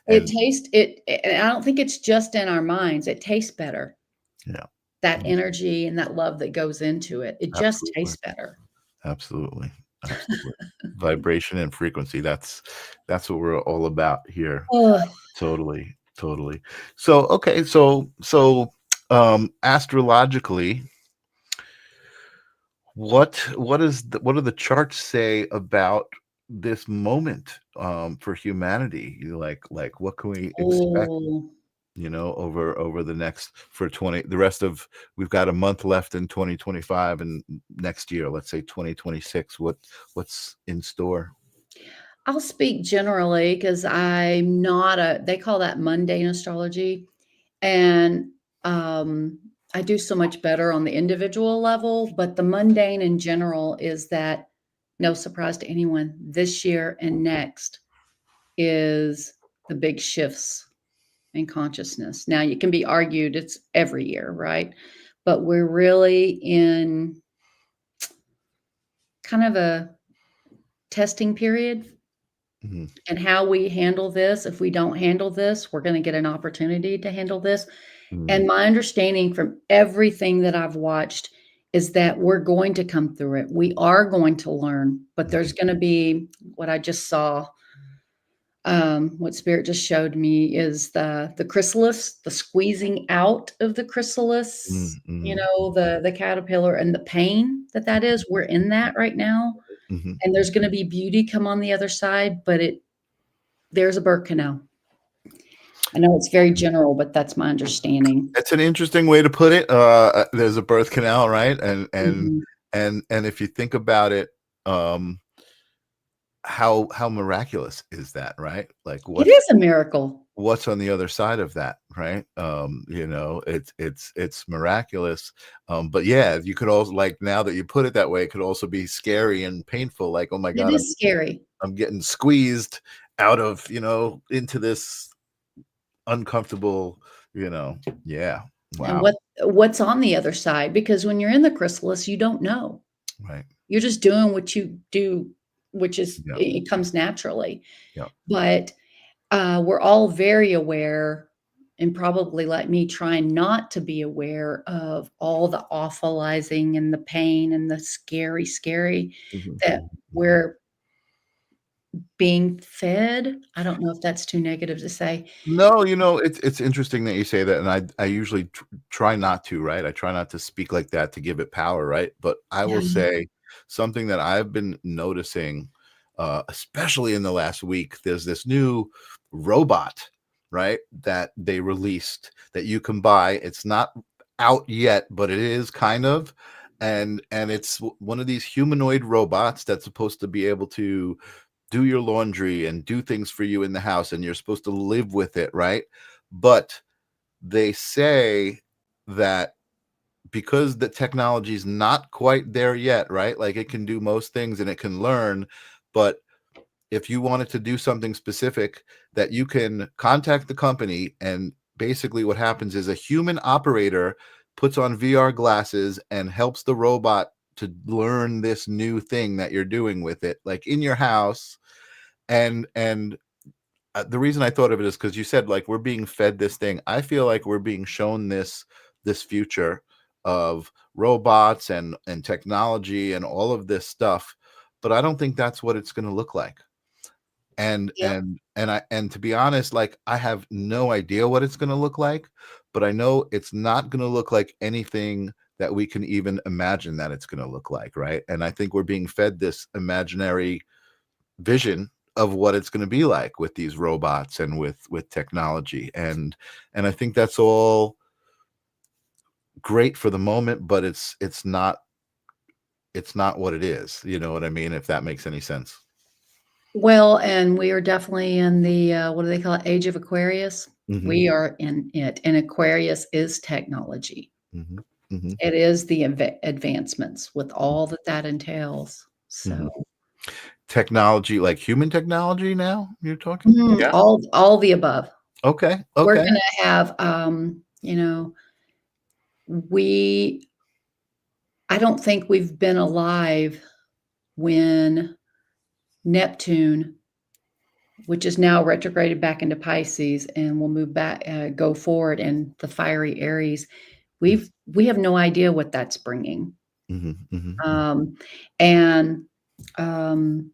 Speaker 2: and
Speaker 3: tastes it and I don't think it's just in our minds, it tastes better.
Speaker 2: yeah.
Speaker 3: That
Speaker 2: Mm,
Speaker 3: energy and that love that goes into it, it just
Speaker 2: absolutely.
Speaker 3: tastes better.
Speaker 2: Absolutely. Absolutely. Vibration and frequency. That's what we're all about here.
Speaker 3: Ugh.
Speaker 2: Totally. Totally. So, okay. Astrologically, what do the charts say about this moment, for humanity? Like what can we expect,
Speaker 3: Oh,
Speaker 2: over the next, for 20, the rest of, we've got a month left in 2025, and next year, let's say 2026, what's in store?
Speaker 3: I'll speak generally because 'cause I'm not a they call that mundane astrology, and, I do so much better on the individual level, but the mundane in general is that, no surprise to anyone, this year and next is the big shifts in consciousness. Now, it can be argued it's every year, right? But we're really in kind of a testing period,
Speaker 2: Mhm,
Speaker 3: and how we handle this. If we don't handle this, we're gonna get an opportunity to handle this.
Speaker 2: mhm,
Speaker 3: And my understanding from everything that I've watched is that we're going to come through it. We are going to learn, but there's
Speaker 2: mhm,
Speaker 3: gonna be what I just saw, what spirit just showed me is the chrysalis, the squeezing out of the chrysalis,
Speaker 2: mhm, mhm,
Speaker 3: the caterpillar and the pain that that is. We're in that right now,
Speaker 2: mhm.
Speaker 3: and there's gonna be beauty come on the other side, but there's a birth canal. I know it's very general, but that's my understanding.
Speaker 2: It's an interesting way to put it. There's a birth canal, right?
Speaker 3: Mhm.
Speaker 2: And if you think about it, um, how miraculous is that, right? Like,
Speaker 3: It is a miracle.
Speaker 2: what's on the other side of that, right? It's miraculous. But yeah, you could also, like, now that you put it that way, it could also be scary and painful, like, oh my
Speaker 3: It
Speaker 2: god,
Speaker 3: is scary.
Speaker 2: I'm getting squeezed out of, into this uncomfortable, yeah,
Speaker 3: And
Speaker 2: wow,
Speaker 3: what's on the other side, because when you're in the chrysalis, you don't know.
Speaker 2: right,
Speaker 3: You're just doing what you do, which is
Speaker 2: yeah,
Speaker 3: it comes naturally.
Speaker 2: yeah,
Speaker 3: But, we're all very aware, and probably like me, trying not to be aware of all the awfulizing and the pain and the scary, scary
Speaker 2: mhm,
Speaker 3: that
Speaker 2: mhm, mhm,
Speaker 3: we're being fed. I don't know if that's too negative to say.
Speaker 2: No, it's interesting that you say that, and I usually try not to, right? I try not to speak like that to give it power, right? But I will
Speaker 3: Yeah.
Speaker 2: say something that I've been noticing, especially in the last week. There's this new robot, right, that they released that you can buy. It's not out yet, but it is kind of, and it's one of these humanoid robots that's supposed to be able to do your laundry and do things for you in the house, and you're supposed to live with it, right? But they say that because the technology is not quite there yet, right? Like it can do most things and it can learn, but if you wanted to do something specific, that you can contact the company, and basically what happens is a human operator puts on VR glasses and helps the robot to learn this new thing that you're doing with it, like in your house. And the reason I thought of it is because you said like we're being fed this thing. I feel like we're being shown this future of robots and technology and all of this stuff, but I don't think that's what it's going to look like. And
Speaker 3: Yep.
Speaker 2: and to be honest, like I have no idea what it's going to look like, but I know it's not going to look like anything that we can even imagine that it's going to look like, right? And I think we're being fed this imaginary vision of what it's going to be like with these robots and with technology, and I think that's all great for the moment, but it's not what it is, you know what I mean, if that makes any sense.
Speaker 3: Well, and we are definitely in the, what do they call it? Age of Aquarius.
Speaker 2: Hmm.
Speaker 3: We are in it, and Aquarius is technology.
Speaker 2: Hmm. Hmm.
Speaker 3: It is the advancements with all that that entails.
Speaker 2: Hmm.
Speaker 3: So,
Speaker 2: Technology, like human technology, now you're talking, yeah.
Speaker 3: all the above.
Speaker 2: Okay,
Speaker 3: We're
Speaker 2: okay.
Speaker 3: gonna have, we I don't think we've been alive when Neptune, which is now retrograded back into Pisces and will move back, go forward in the fiery Aries. We have no idea what that's bringing.
Speaker 2: Hmm. Hmm.
Speaker 3: Um, and um,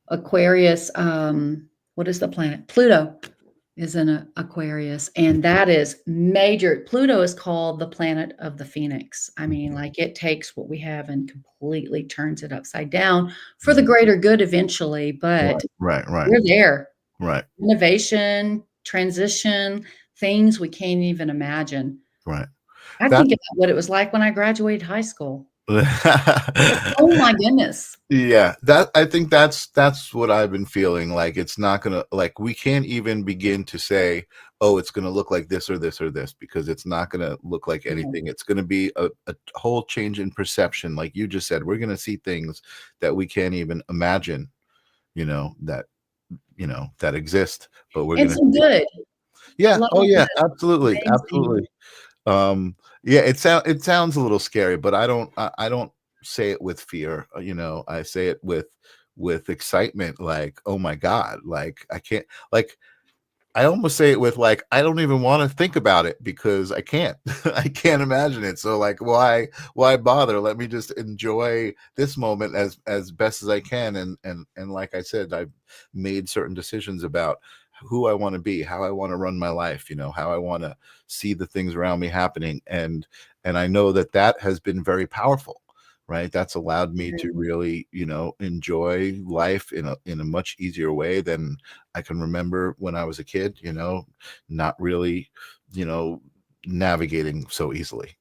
Speaker 3: Aquarius, what is the planet? Pluto is in Aquarius, and that is major. Pluto is called the planet of the Phoenix. I mean, like it takes what we have and completely turns it upside down for the greater good eventually, but
Speaker 2: Right, right,
Speaker 3: we're there.
Speaker 2: right,
Speaker 3: Innovation, transition, things we can't even imagine.
Speaker 2: right.
Speaker 3: I
Speaker 2: That
Speaker 3: think about what it was like when I graduated high school. Oh my goodness.
Speaker 2: Yeah, that I think that's what I've been feeling like. It's not gonna, like, we can't even begin to say, oh, it's gonna look like this or this or this, because it's not gonna look like anything. It's gonna be a whole change in perception. Like you just said, we're gonna see things that we can't even imagine, that that exist, but we're
Speaker 3: And
Speaker 2: gonna
Speaker 3: some
Speaker 2: see it.
Speaker 3: good, a
Speaker 2: Yeah.
Speaker 3: lot
Speaker 2: Oh
Speaker 3: of
Speaker 2: yeah,
Speaker 3: good,
Speaker 2: absolutely,
Speaker 3: amazing.
Speaker 2: absolutely. Yeah, it sounds a little scary, but I don't say it with fear. I say it with excitement, like, oh my God, like I can't, like, I almost say it with, like, I don't even want to think about it because I can't. I can't imagine it. So like, why bother? Let me just enjoy this moment as best as I can. And like I said, I've made certain decisions about who I want to be, how I want to run my life, how I want to see the things around me happening. And I know that has been very powerful, right? That's allowed me to really, enjoy life in a much easier way than I can remember when I was a kid, not really, you know, navigating so easily.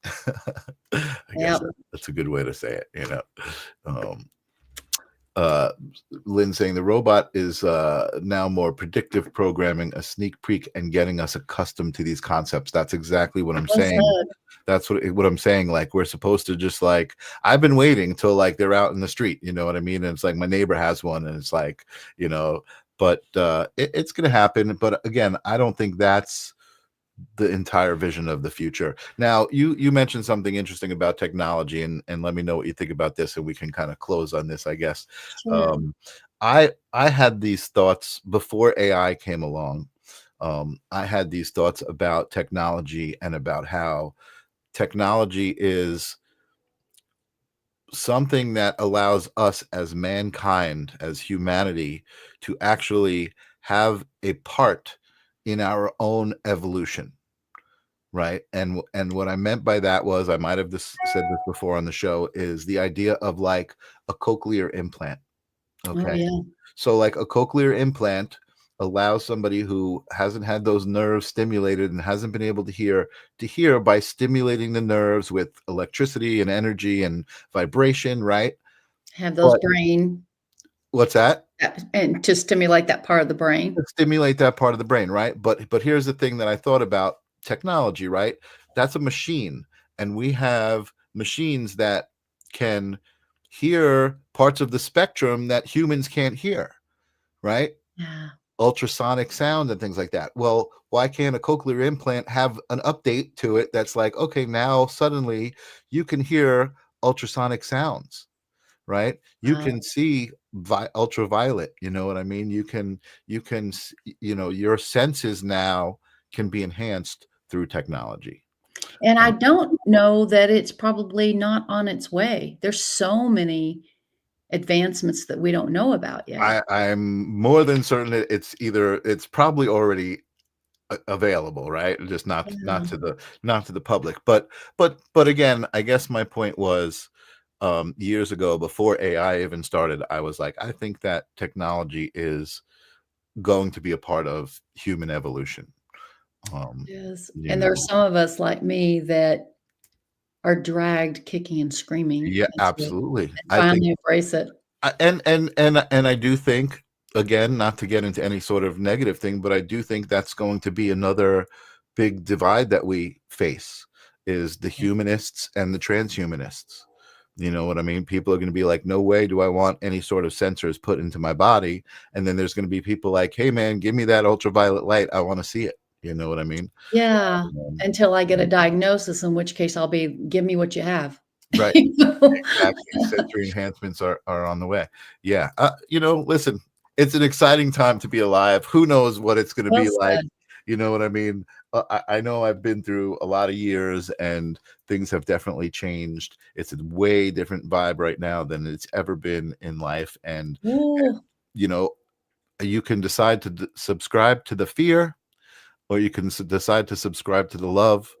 Speaker 2: I guess
Speaker 3: Yep.
Speaker 2: that's a good way to say it. Um, uh, Lynn saying the robot is now more predictive programming, a sneak peek, and getting us accustomed to these concepts. That's exactly what I'm
Speaker 3: Well
Speaker 2: saying.
Speaker 3: said.
Speaker 2: That's what I'm saying. Like, we're supposed to just, like, I've been waiting till, like, they're out in the street, you know what I mean? And it's like my neighbor has one, and it's like, but it's gonna happen. But again, I don't think that's the entire vision of the future. Now, you mentioned something interesting about technology, and let me know what you think about this, and we can kind of close on this, I guess.
Speaker 3: Sure.
Speaker 2: Um, I had these thoughts before AI came along. I had these thoughts about technology and about how technology is something that allows us as mankind, as humanity, to actually have a part in our own evolution, right? And what I meant by that was, I might have said this before on the show, is the idea of like a cochlear implant.
Speaker 3: Oh,
Speaker 2: Okay.
Speaker 3: yeah.
Speaker 2: So like a cochlear implant allows somebody who hasn't had those nerves stimulated and hasn't been able to hear by stimulating the nerves with electricity and energy and vibration, right?
Speaker 3: Have those
Speaker 2: But
Speaker 3: brain
Speaker 2: what's that?
Speaker 3: and to stimulate that part of the brain.
Speaker 2: Stimulate that part of the brain, right? But here's the thing that I thought about technology, right? That's a machine, and we have machines that can hear parts of the spectrum that humans can't hear, right?
Speaker 3: Yeah.
Speaker 2: Ultrasonic sound and things like that. Well, why can't a cochlear implant have an update to it that's like, okay, now suddenly you can hear ultrasonic sounds, right? You
Speaker 3: Wow.
Speaker 2: can see ultraviolet, you know what I mean? Your senses now can be enhanced through technology.
Speaker 3: And I don't know that it's probably not on its way. There's so many advancements that we don't know about yet.
Speaker 2: I'm more than certain that it's probably already available, right? Just not
Speaker 3: Yeah.
Speaker 2: to the public. But again, I guess my point was, years ago, before AI even started, I was like, I think that technology is going to be a part of human evolution.
Speaker 3: Yes.
Speaker 2: You
Speaker 3: And there
Speaker 2: know,
Speaker 3: are some of us like me that are dragged kicking and screaming
Speaker 2: yeah,
Speaker 3: into it
Speaker 2: absolutely.
Speaker 3: and
Speaker 2: I think,
Speaker 3: finally embrace it.
Speaker 2: and I do think, again, not to get into any sort of negative thing, but I do think that's going to be another big divide that we face, is the humanists and the transhumanists. You know what I mean? People are going to be like, no way do I want any sort of sensors put into my body. And then there's going to be people like, hey man, give me that ultraviolet light, I want to see it. You know what I mean?
Speaker 3: Yeah,
Speaker 2: Um,
Speaker 3: until I get a diagnosis, in which case I'll be, "Give me what you have."
Speaker 2: right.
Speaker 3: You know?
Speaker 2: Exactly. Sensory enhancements are on the way. Yeah. Listen, it's an exciting time to be alive. Who knows what it's going to
Speaker 3: Well
Speaker 2: be like?
Speaker 3: said.
Speaker 2: You know what I mean? I know I've been through a lot of years and things have definitely changed. It's a way different vibe right now than it's ever been in life. And,
Speaker 3: Ooh,
Speaker 2: you know, you can decide to subscribe to the fear, or you can decide to subscribe to the love.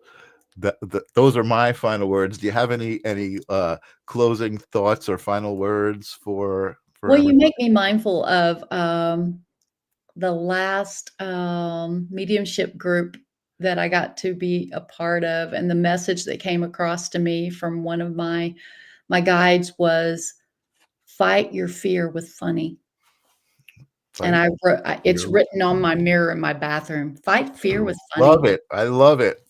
Speaker 2: Those are my final words. Do you have any closing thoughts or final words for
Speaker 3: well, you
Speaker 2: everyone?
Speaker 3: make me mindful of, the last, mediumship group that I got to be a part of, and the message that came across to me from one of my guides was, "Fight your fear with funny." And
Speaker 2: Fight
Speaker 3: I wrote it's
Speaker 2: fear with
Speaker 3: written on my mirror in my bathroom, "Fight fear with
Speaker 2: love
Speaker 3: funny."
Speaker 2: it. I love it.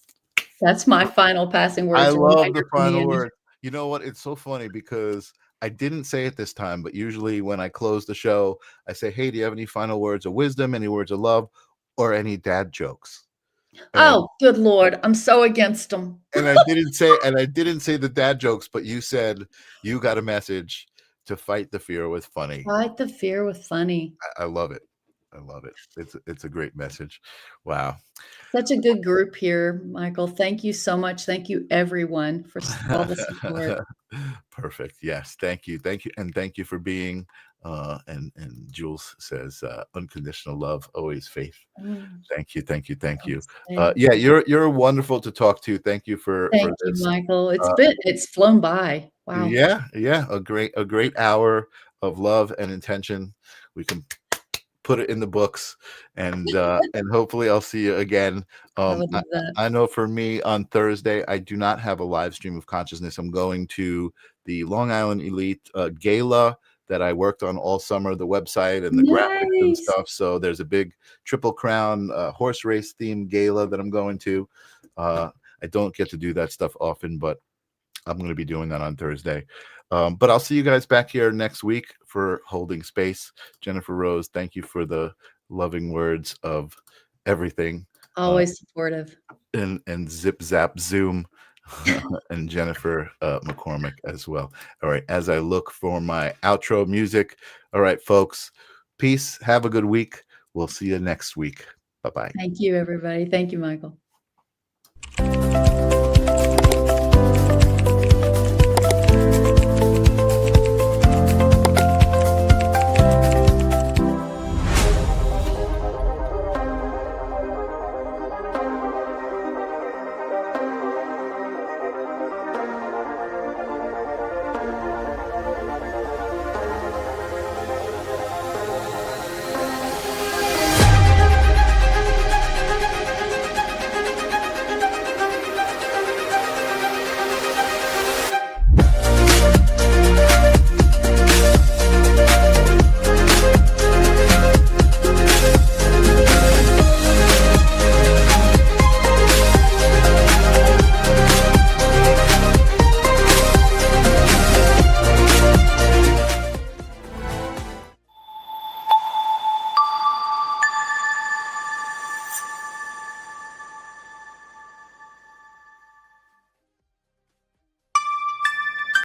Speaker 3: That's my final passing
Speaker 2: I
Speaker 3: words, a
Speaker 2: love the
Speaker 3: reminder for me
Speaker 2: final
Speaker 3: and
Speaker 2: word. You know what? It's so funny because I didn't say it this time, but usually when I close the show, I say, "Hey, do you have any final words of wisdom, any words of love, or any dad jokes?" And
Speaker 3: oh, good lord, I'm so against them.
Speaker 2: I didn't say the dad jokes, but you said you got a message to fight the fear with funny.
Speaker 3: Fight the fear with funny.
Speaker 2: I love it. I love it. It's a great message. Wow.
Speaker 3: Such a good group here, Michael. Thank you so much. Thank you, everyone, for all the support.
Speaker 2: Perfect. Yes. Thank you. Thank you. And thank you for being and Jules says unconditional love, always faith.
Speaker 3: Mm,
Speaker 2: Thank you. Thank you. Thank you.
Speaker 3: namaste.
Speaker 2: Yeah, you're wonderful to talk to. Thank you for
Speaker 3: Thank you,
Speaker 2: this.
Speaker 3: Michael.
Speaker 2: Uh,
Speaker 3: It's flown by. Wow.
Speaker 2: yeah, a great hour of love and intention. We can put it in the books, and hopefully I'll see you again.
Speaker 3: I would love that.
Speaker 2: I know for me on Thursday I do not have a live stream of consciousness. I'm going to the Long Island Elite gala that I worked on all summer, the website and the graphics and
Speaker 3: Nice.
Speaker 2: stuff. So there's a big Triple Crown horse race themed gala that I'm going to. I don't get to do that stuff often, but I'm going to be doing that on Thursday. But I'll see you guys back here next week for Holding Space. Jennifer Rose, thank you for the loving words of everything.
Speaker 3: Always supportive.
Speaker 2: And Zip Zap Zoom and Jennifer McCormick as well. All right. As I look for my outro music. All right, folks. Peace. Have a good week. We'll see you next week. Bye-bye.
Speaker 3: Thank you, everybody. Thank you, Michael.